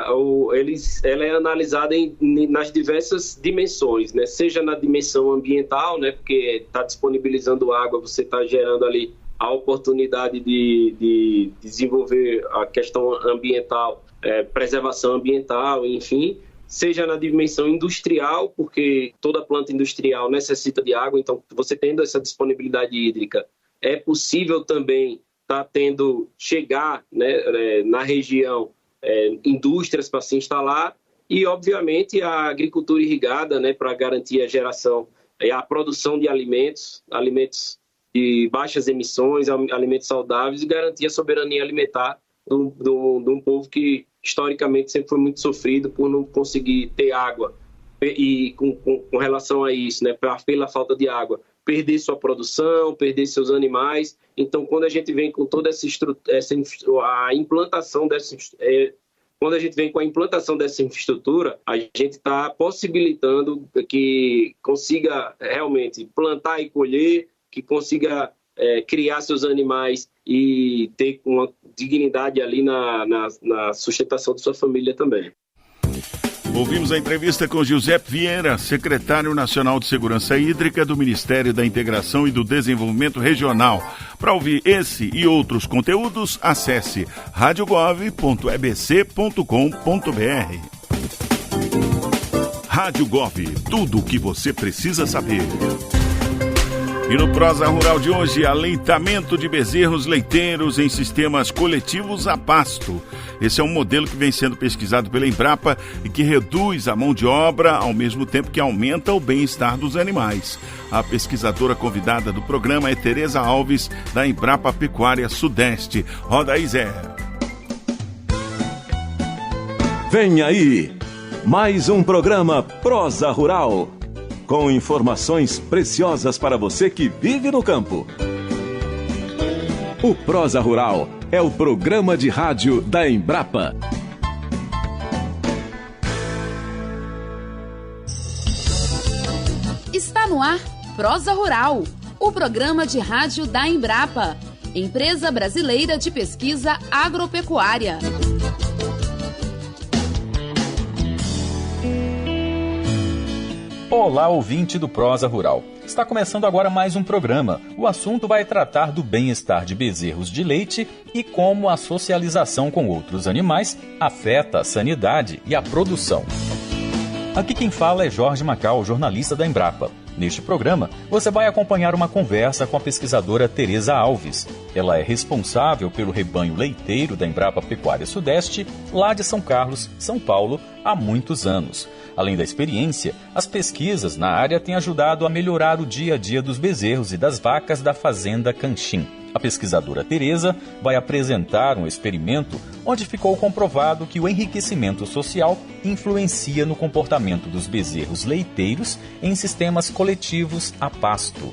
ela é analisada nas diversas dimensões, seja na dimensão ambiental, porque está disponibilizando água, você está gerando ali a oportunidade de desenvolver a questão ambiental, preservação ambiental, enfim, seja na dimensão industrial, porque toda planta industrial necessita de água, então você tendo essa disponibilidade hídrica, é possível também chegar, né, na região indústrias para se instalar e, obviamente, a agricultura irrigada, né, para garantir a geração e a produção de alimentos de baixas emissões, alimentos saudáveis e garantir a soberania alimentar de um povo que historicamente sempre foi muito sofrido por não conseguir ter água e com relação a isso, né, pela falta de água, perder sua produção, perder seus animais. Então, quando a gente vem com toda quando a gente vem com a implantação dessa infraestrutura, a gente está possibilitando que consiga realmente plantar e colher, que consiga criar seus animais e ter uma dignidade ali na sustentação de sua família também. Ouvimos a entrevista com Giuseppe Vieira, secretário nacional de Segurança Hídrica do Ministério da Integração e do Desenvolvimento Regional. Para ouvir esse e outros conteúdos, acesse radiogov.ebc.com.br. Rádio Gov, tudo o que você precisa saber. E no Prosa Rural de hoje, aleitamento de bezerros leiteiros em sistemas coletivos a pasto. Esse é um modelo que vem sendo pesquisado pela Embrapa e que reduz a mão de obra ao mesmo tempo que aumenta o bem-estar dos animais. A pesquisadora convidada do programa é Tereza Alves, da Embrapa Pecuária Sudeste. Roda aí, Zé. Vem aí, mais um programa Prosa Rural, com informações preciosas para você que vive no campo. O Prosa Rural é o programa de rádio da Embrapa. Está no ar Prosa Rural, o programa de rádio da Embrapa, Empresa Brasileira de Pesquisa Agropecuária. Olá, ouvinte do Prosa Rural. Está começando agora mais um programa. O assunto vai tratar do bem-estar de bezerros de leite e como a socialização com outros animais afeta a sanidade e a produção. Aqui quem fala é Jorge Macau, jornalista da Embrapa. Neste programa, você vai acompanhar uma conversa com a pesquisadora Tereza Alves. Ela é responsável pelo rebanho leiteiro da Embrapa Pecuária Sudeste, lá de São Carlos, São Paulo, há muitos anos. Além da experiência, as pesquisas na área têm ajudado a melhorar o dia a dia dos bezerros e das vacas da Fazenda Canchim. A pesquisadora Tereza vai apresentar um experimento onde ficou comprovado que o enriquecimento social influencia no comportamento dos bezerros leiteiros em sistemas coletivos a pasto.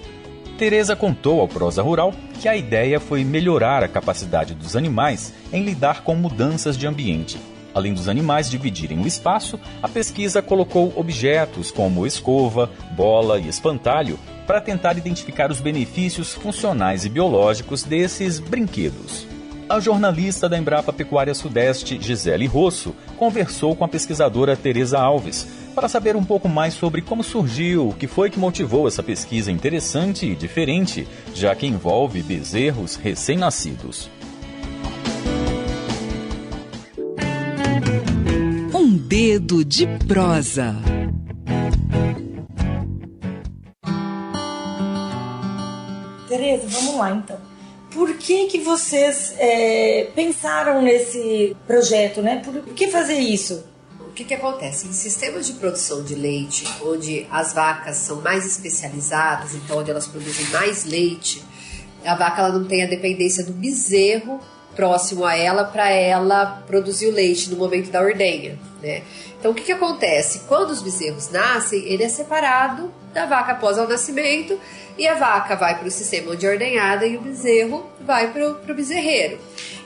Tereza contou ao Prosa Rural que a ideia foi melhorar a capacidade dos animais em lidar com mudanças de ambiente. Além dos animais dividirem o espaço, a pesquisa colocou objetos como escova, bola e espantalho para tentar identificar os benefícios funcionais e biológicos desses brinquedos. A jornalista da Embrapa Pecuária Sudeste, Gisele Rosso, conversou com a pesquisadora Tereza Alves para saber um pouco mais sobre como surgiu, o que foi que motivou essa pesquisa interessante e diferente, já que envolve bezerros recém-nascidos. Um dedo de prosa. Tereza, vamos lá então. Por que vocês pensaram nesse projeto, né? Por que fazer isso? O que acontece? Em sistemas de produção de leite, onde as vacas são mais especializadas, então onde elas produzem mais leite, a vaca ela não tem a dependência do bezerro próximo a ela para ela produzir o leite no momento da ordenha, né? Então o que acontece? Quando os bezerros nascem, ele é separado da vaca após o nascimento e a vaca vai para o sistema onde é ordenhada e o bezerro vai para o bezerreiro.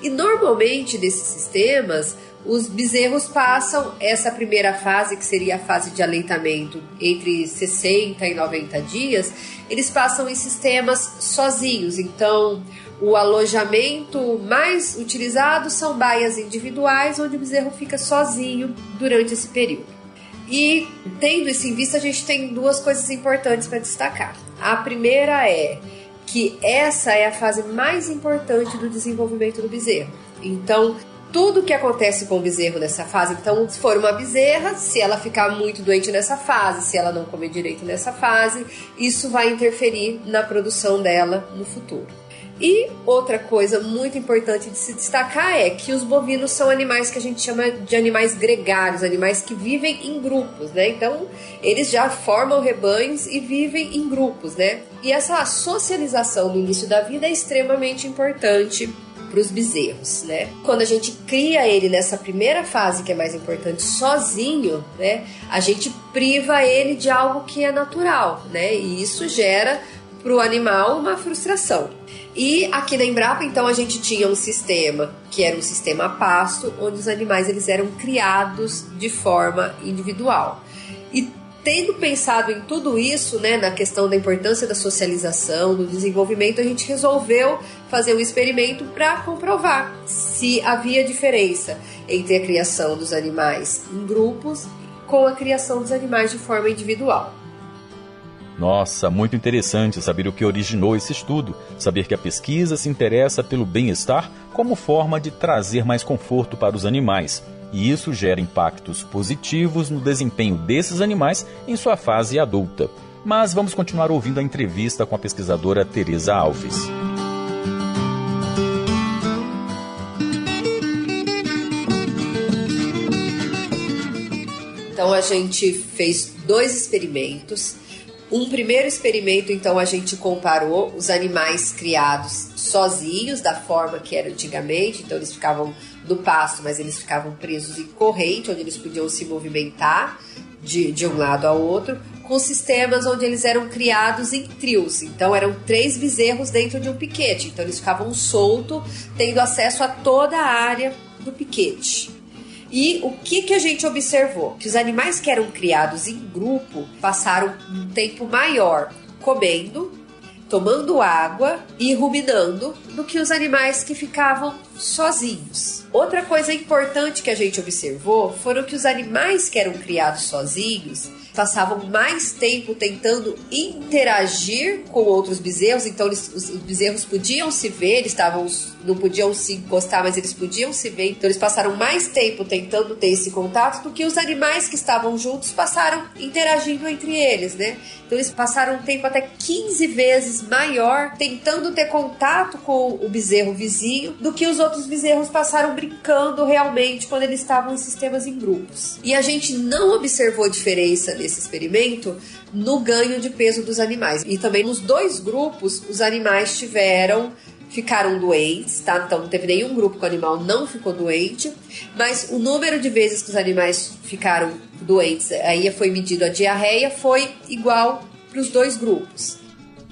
E normalmente nesses sistemas os bezerros passam essa primeira fase, que seria a fase de aleitamento, entre 60 e 90 dias, eles passam em sistemas sozinhos. Então, o alojamento mais utilizado são baias individuais, onde o bezerro fica sozinho durante esse período. E, tendo isso em vista, a gente tem duas coisas importantes para destacar. A primeira é que essa é a fase mais importante do desenvolvimento do bezerro. Então, tudo que acontece com o bezerro nessa fase. Então, se for uma bezerra, se ela ficar muito doente nessa fase, se ela não comer direito nessa fase, isso vai interferir na produção dela no futuro. E outra coisa muito importante de se destacar é que os bovinos são animais que a gente chama de animais gregários, animais que vivem em grupos, né? Então, eles já formam rebanhos e vivem em grupos, né? E essa socialização no início da vida é extremamente importante para os bezerros, né? Quando a gente cria ele nessa primeira fase, que é mais importante, sozinho, né? A gente priva ele de algo que é natural, né? E isso gera para o animal uma frustração. E aqui na Embrapa, então, a gente tinha um sistema que era um sistema a pasto, onde os animais eles eram criados de forma individual. E tendo pensado em tudo isso, né, na questão da importância da socialização, do desenvolvimento, a gente resolveu fazer um experimento para comprovar se havia diferença entre a criação dos animais em grupos com a criação dos animais de forma individual. Nossa, muito interessante saber o que originou esse estudo, saber que a pesquisa se interessa pelo bem-estar como forma de trazer mais conforto para os animais. E isso gera impactos positivos no desempenho desses animais em sua fase adulta. Mas vamos continuar ouvindo a entrevista com a pesquisadora Tereza Alves. Então a gente fez 2 experimentos. Um primeiro experimento, então, a gente comparou os animais criados sozinhos, da forma que era antigamente. Então, eles ficavam no pasto, mas eles ficavam presos em corrente, onde eles podiam se movimentar de um lado ao outro, com sistemas onde eles eram criados em trios. Então, eram 3 bezerros dentro de um piquete. Então, eles ficavam soltos, tendo acesso a toda a área do piquete. E o que a gente observou? Que os animais que eram criados em grupo passaram um tempo maior comendo, tomando água e ruminando do que os animais que ficavam sozinhos. Outra coisa importante que a gente observou foram que os animais que eram criados sozinhos passavam mais tempo tentando interagir com outros bezerros. Então os bezerros podiam se ver, não podiam se encostar, mas eles podiam se ver. Então eles passaram mais tempo tentando ter esse contato do que os animais que estavam juntos passaram interagindo entre eles, né? Então eles passaram um tempo até 15 vezes maior tentando ter contato com o bezerro vizinho do que os outros bezerros passaram brincando realmente quando eles estavam em sistemas em grupos. E a gente não observou diferença nesse experimento no ganho de peso dos animais. E também nos 2 grupos os animais ficaram doentes, tá? Então não teve nenhum grupo que o animal não ficou doente, mas o número de vezes que os animais ficaram doentes, aí foi medido a diarreia, foi igual para os 2 grupos.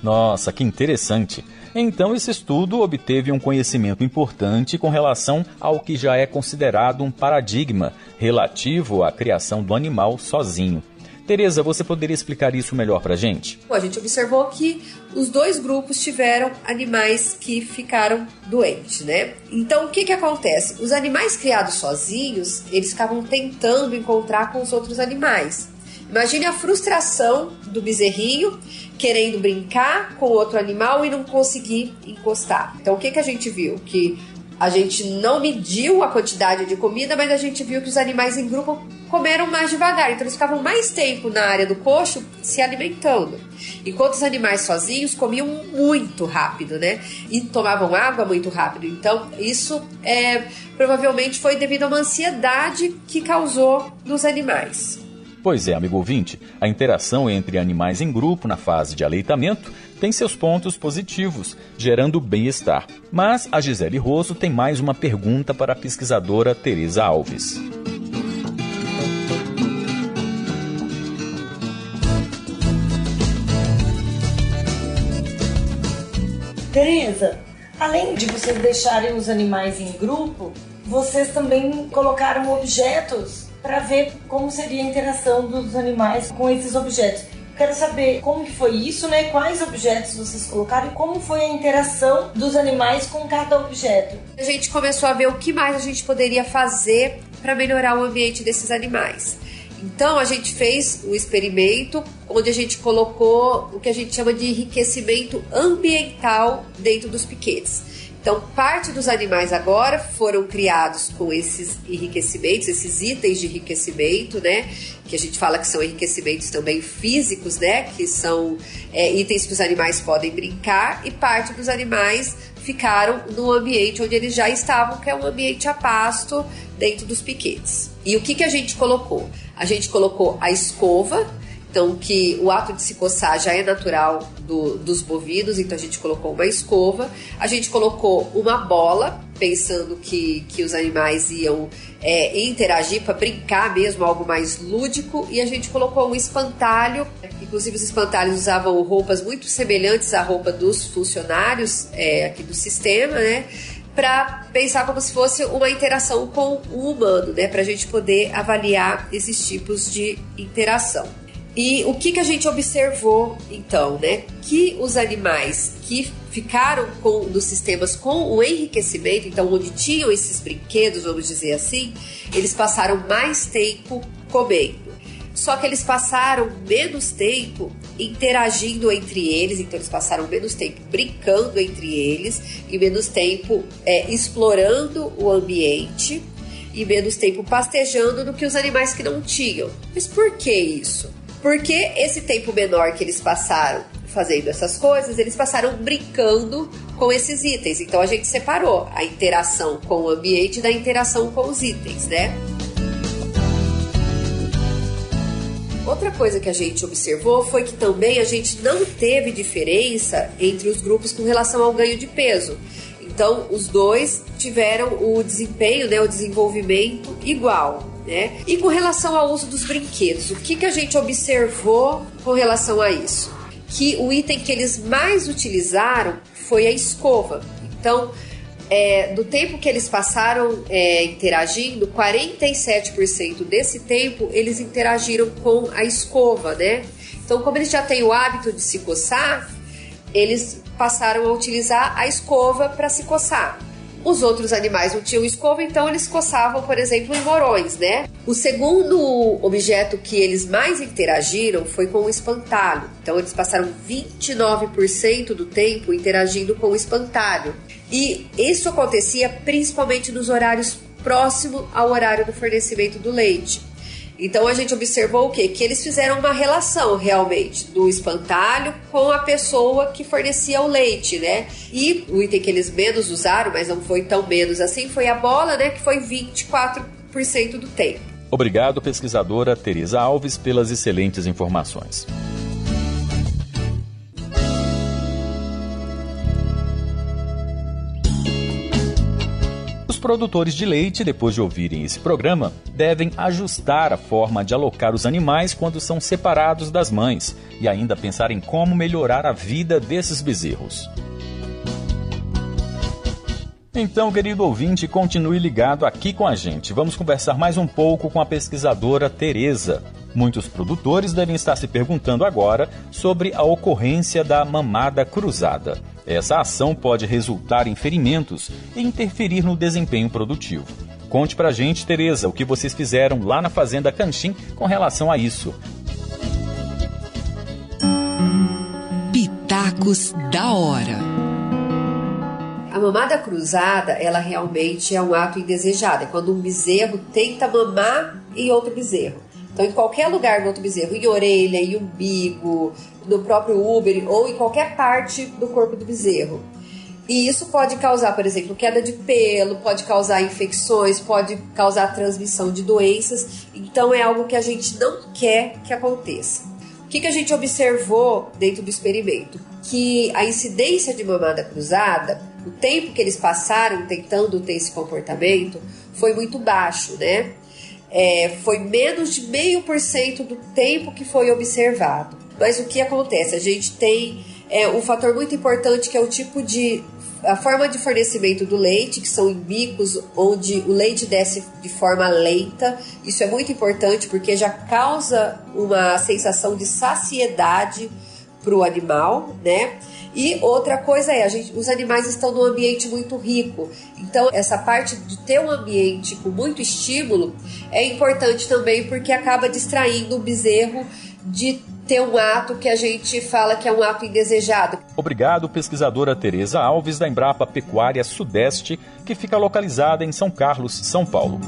Nossa, que interessante! Então esse estudo obteve um conhecimento importante com relação ao que já é considerado um paradigma relativo à criação do animal sozinho. Tereza, você poderia explicar isso melhor para a gente? A gente observou que os 2 grupos tiveram animais que ficaram doentes, né? Então, o que acontece? Os animais criados sozinhos, eles ficavam tentando encontrar com os outros animais. Imagine a frustração do bezerrinho querendo brincar com outro animal e não conseguir encostar. Então, o que a gente viu? Que a gente não mediu a quantidade de comida, mas a gente viu que os animais em grupo comeram mais devagar. Então, eles ficavam mais tempo na área do coxo se alimentando. Enquanto os animais sozinhos comiam muito rápido, né? E tomavam água muito rápido. Então, isso provavelmente foi devido a uma ansiedade que causou nos animais. Pois é, amigo ouvinte, a interação entre animais em grupo na fase de aleitamento tem seus pontos positivos, gerando bem-estar. Mas a Gisele Rosso tem mais uma pergunta para a pesquisadora Tereza Alves. Tereza, além de vocês deixarem os animais em grupo, vocês também colocaram objetos para ver como seria a interação dos animais com esses objetos. Quero saber como que foi isso, né? Quais objetos vocês colocaram e como foi a interação dos animais com cada objeto. A gente começou a ver o que mais a gente poderia fazer para melhorar o ambiente desses animais. Então a gente fez um experimento onde a gente colocou o que a gente chama de enriquecimento ambiental dentro dos piquetes. Então, parte dos animais agora foram criados com esses enriquecimentos, esses itens de enriquecimento, né? Que a gente fala que são enriquecimentos também físicos, né? Que são itens que os animais podem brincar, e parte dos animais ficaram no ambiente onde eles já estavam, que é um ambiente a pasto dentro dos piquetes. E o que a gente colocou? A gente colocou a escova. Então, que o ato de se coçar já é natural dos bovinos, então a gente colocou uma escova. A gente colocou uma bola, pensando que os animais iam interagir para brincar mesmo, algo mais lúdico. E a gente colocou um espantalho, inclusive os espantalhos usavam roupas muito semelhantes à roupa dos funcionários aqui do sistema, né? Para pensar como se fosse uma interação com o humano, né? Para a gente poder avaliar esses tipos de interação. E o que a gente observou, então, né? Que os animais que ficaram nos sistemas com o enriquecimento, então onde tinham esses brinquedos, vamos dizer assim, eles passaram mais tempo comendo. Só que eles passaram menos tempo interagindo entre eles, então eles passaram menos tempo brincando entre eles e menos tempo explorando o ambiente e menos tempo pastejando do que os animais que não tinham. Mas por que isso? Porque esse tempo menor que eles passaram fazendo essas coisas, eles passaram brincando com esses itens. Então a gente separou a interação com o ambiente da interação com os itens, né? Outra coisa que a gente observou foi que também a gente não teve diferença entre os grupos com relação ao ganho de peso. Então os dois tiveram o desempenho, né, o desenvolvimento igual. Né? E com relação ao uso dos brinquedos, o que a gente observou com relação a isso? Que o item que eles mais utilizaram foi a escova. Então, do tempo que eles passaram interagindo, 47% desse tempo eles interagiram com a escova, né? Então, como eles já têm o hábito de se coçar, eles passaram a utilizar a escova para se coçar. Os outros animais não tinham escova, então eles coçavam, por exemplo, em morões, né? O segundo objeto que eles mais interagiram foi com o espantalho. Então eles passaram 29% do tempo interagindo com o espantalho. E isso acontecia principalmente nos horários próximos ao horário do fornecimento do leite. Então a gente observou o quê? Que eles fizeram uma relação realmente do espantalho com a pessoa que fornecia o leite, né? E o item que eles menos usaram, mas não foi tão menos assim, foi a bola, né? Que foi 24% do tempo. Obrigado, pesquisadora Tereza Alves, pelas excelentes informações. Os produtores de leite, depois de ouvirem esse programa, devem ajustar a forma de alocar os animais quando são separados das mães e ainda pensar em como melhorar a vida desses bezerros. Então, querido ouvinte, continue ligado aqui com a gente. Vamos conversar mais um pouco com a pesquisadora Tereza. Muitos produtores devem estar se perguntando agora sobre a ocorrência da mamada cruzada. Essa ação pode resultar em ferimentos e interferir no desempenho produtivo. Conte pra gente, Tereza, o que vocês fizeram lá na Fazenda Canchim com relação a isso. Pitacos da hora. A mamada cruzada, ela realmente é um ato indesejado. É quando um bezerro tenta mamar em outro bezerro. Então, em qualquer lugar do outro bezerro, em orelha, em umbigo, no próprio úbere ou em qualquer parte do corpo do bezerro. E isso pode causar, por exemplo, queda de pelo, pode causar infecções, pode causar transmissão de doenças. Então, é algo que a gente não quer que aconteça. O que a gente observou dentro do experimento? Que a incidência de mamada cruzada, o tempo que eles passaram tentando ter esse comportamento, foi muito baixo, né? Foi menos de 0,5% do tempo que foi observado. Mas o que acontece? A gente tem um fator muito importante que é a forma de fornecimento do leite, que são em bicos onde o leite desce de forma lenta. Isso é muito importante porque já causa uma sensação de saciedade para o animal, né? E outra coisa os animais estão num ambiente muito rico. Então, essa parte de ter um ambiente com muito estímulo é importante também porque acaba distraindo o bezerro de ter um ato que a gente fala que é um ato indesejado. Obrigado, pesquisadora Tereza Alves, da Embrapa Pecuária Sudeste, que fica localizada em São Carlos, São Paulo.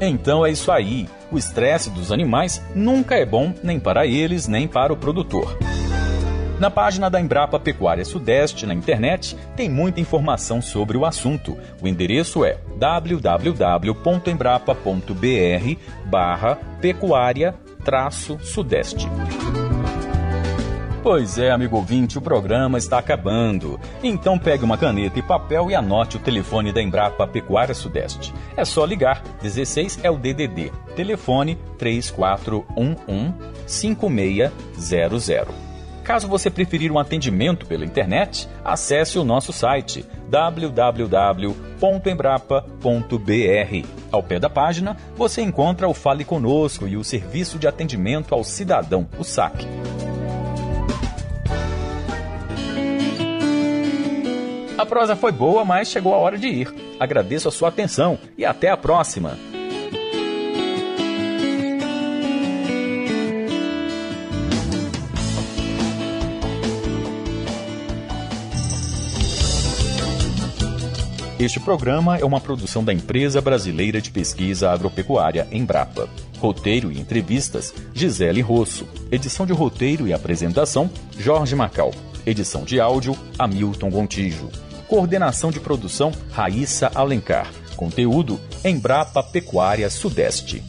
Então é isso aí. O estresse dos animais nunca é bom nem para eles, nem para o produtor. Na página da Embrapa Pecuária Sudeste, na internet, tem muita informação sobre o assunto. O endereço é www.embrapa.br/pecuária-sudeste. Pois é, amigo ouvinte, o programa está acabando. Então pegue uma caneta e papel e anote o telefone da Embrapa Pecuária Sudeste. É só ligar, 16 é o DDD. Telefone 3411-5600. Caso você preferir um atendimento pela internet, acesse o nosso site www.embrapa.br. Ao pé da página, você encontra o Fale Conosco e o Serviço de Atendimento ao Cidadão, o SAC. A prosa foi boa, mas chegou a hora de ir. Agradeço a sua atenção e até a próxima. Este programa é uma produção da Empresa Brasileira de Pesquisa Agropecuária, Embrapa. Roteiro e entrevistas, Gisele Rosso. Edição de roteiro e apresentação, Jorge Macau. Edição de áudio, Hamilton Gontijo. Coordenação de produção, Raíssa Alencar. Conteúdo, Embrapa Pecuária Sudeste.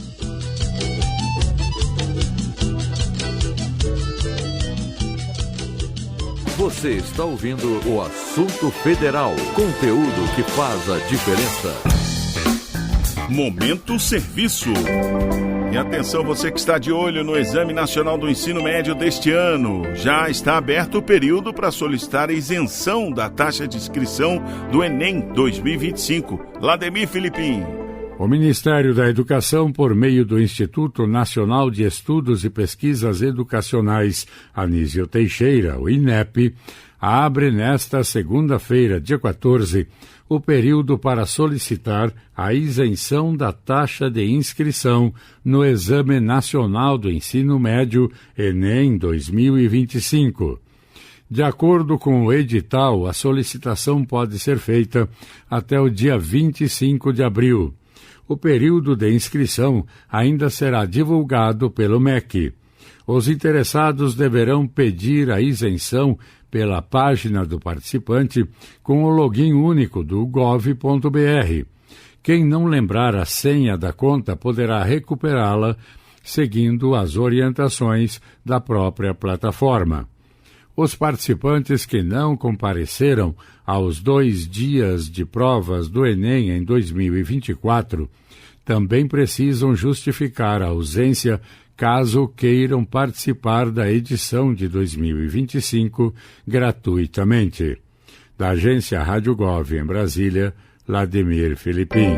Você está ouvindo o Assunto Federal, conteúdo que faz a diferença. Momento Serviço. E atenção, você que está de olho no Exame Nacional do Ensino Médio deste ano. Já está aberto o período para solicitar a isenção da taxa de inscrição do Enem 2025. Lademir Filipim. O Ministério da Educação, por meio do Instituto Nacional de Estudos e Pesquisas Educacionais Anísio Teixeira, o INEP, abre nesta segunda-feira, dia 14, o período para solicitar a isenção da taxa de inscrição no Exame Nacional do Ensino Médio Enem 2025. De acordo com o edital, a solicitação pode ser feita até o dia 25 de abril. O período de inscrição ainda será divulgado pelo MEC. Os interessados deverão pedir a isenção pela página do participante com o login único do gov.br. Quem não lembrar a senha da conta poderá recuperá-la seguindo as orientações da própria plataforma. Os participantes que não compareceram aos 2 dias de provas do Enem em 2024 também precisam justificar a ausência caso queiram participar da edição de 2025 gratuitamente. Da agência Rádio Gov em Brasília, Lademir Filipim.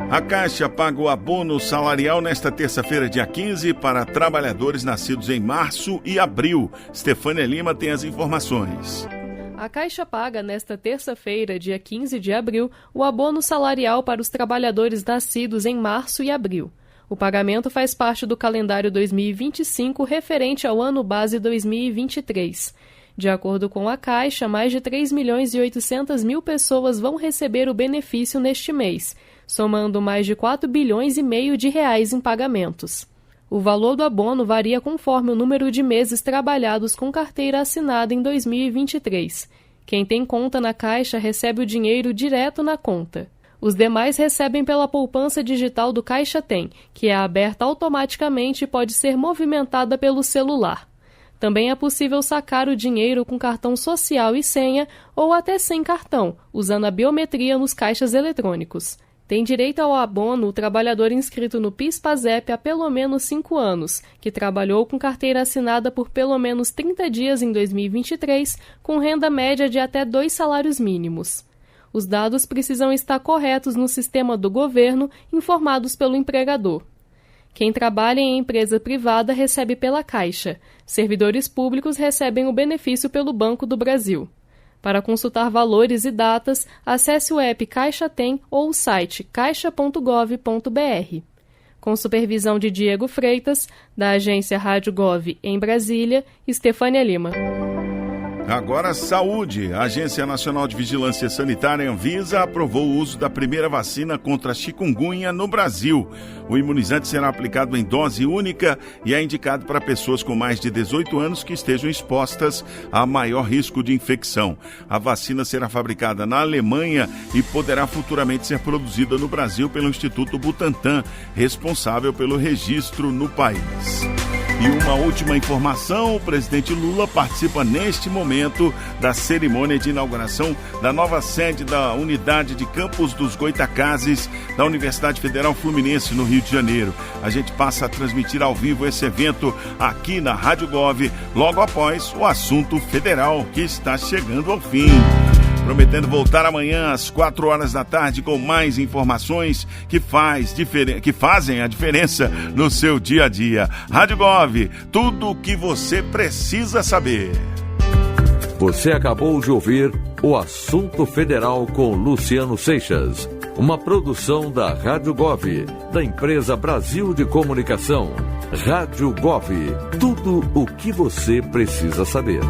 A Caixa paga o abono salarial nesta terça-feira, dia 15, para trabalhadores nascidos em março e abril. Stefânia Lima tem as informações. A Caixa paga nesta terça-feira, dia 15 de abril, o abono salarial para os trabalhadores nascidos em março e abril. O pagamento faz parte do calendário 2025 referente ao ano base 2023. De acordo com a Caixa, mais de 3.800.000 pessoas vão receber o benefício neste mês, somando mais de 4,5 bilhões de reais em pagamentos. O valor do abono varia conforme o número de meses trabalhados com carteira assinada em 2023. Quem tem conta na Caixa recebe o dinheiro direto na conta. Os demais recebem pela poupança digital do Caixa Tem, que é aberta automaticamente e pode ser movimentada pelo celular. Também é possível sacar o dinheiro com cartão social e senha ou até sem cartão, usando a biometria nos caixas eletrônicos. Tem direito ao abono o trabalhador inscrito no PIS/PASEP há pelo menos 5 anos, que trabalhou com carteira assinada por pelo menos 30 dias em 2023, com renda média de até 2 salários mínimos. Os dados precisam estar corretos no sistema do governo, informados pelo empregador. Quem trabalha em empresa privada recebe pela Caixa. Servidores públicos recebem o benefício pelo Banco do Brasil. Para consultar valores e datas, acesse o app Caixa Tem ou o site caixa.gov.br. Com supervisão de Diego Freitas, da agência Rádio Gov em Brasília, Estefânia Lima. Agora, saúde. A Agência Nacional de Vigilância Sanitária, Anvisa, aprovou o uso da primeira vacina contra a chikungunya no Brasil. O imunizante será aplicado em dose única e é indicado para pessoas com mais de 18 anos que estejam expostas a maior risco de infecção. A vacina será fabricada na Alemanha e poderá futuramente ser produzida no Brasil pelo Instituto Butantan, responsável pelo registro no país. E uma última informação, o presidente Lula participa neste momento da cerimônia de inauguração da nova sede da unidade de Campos dos Goitacazes da Universidade Federal Fluminense, no Rio de Janeiro. A gente passa a transmitir ao vivo esse evento aqui na Rádio Gov, logo após o assunto federal que está chegando ao fim. Prometendo voltar amanhã às 4 horas da tarde com mais informações que fazem a diferença no seu dia a dia. Rádio Gov, tudo o que você precisa saber. Você acabou de ouvir o Assunto Federal com Luciano Seixas, uma produção da Rádio Gov, da empresa Brasil de Comunicação. Rádio Gov, tudo o que você precisa saber.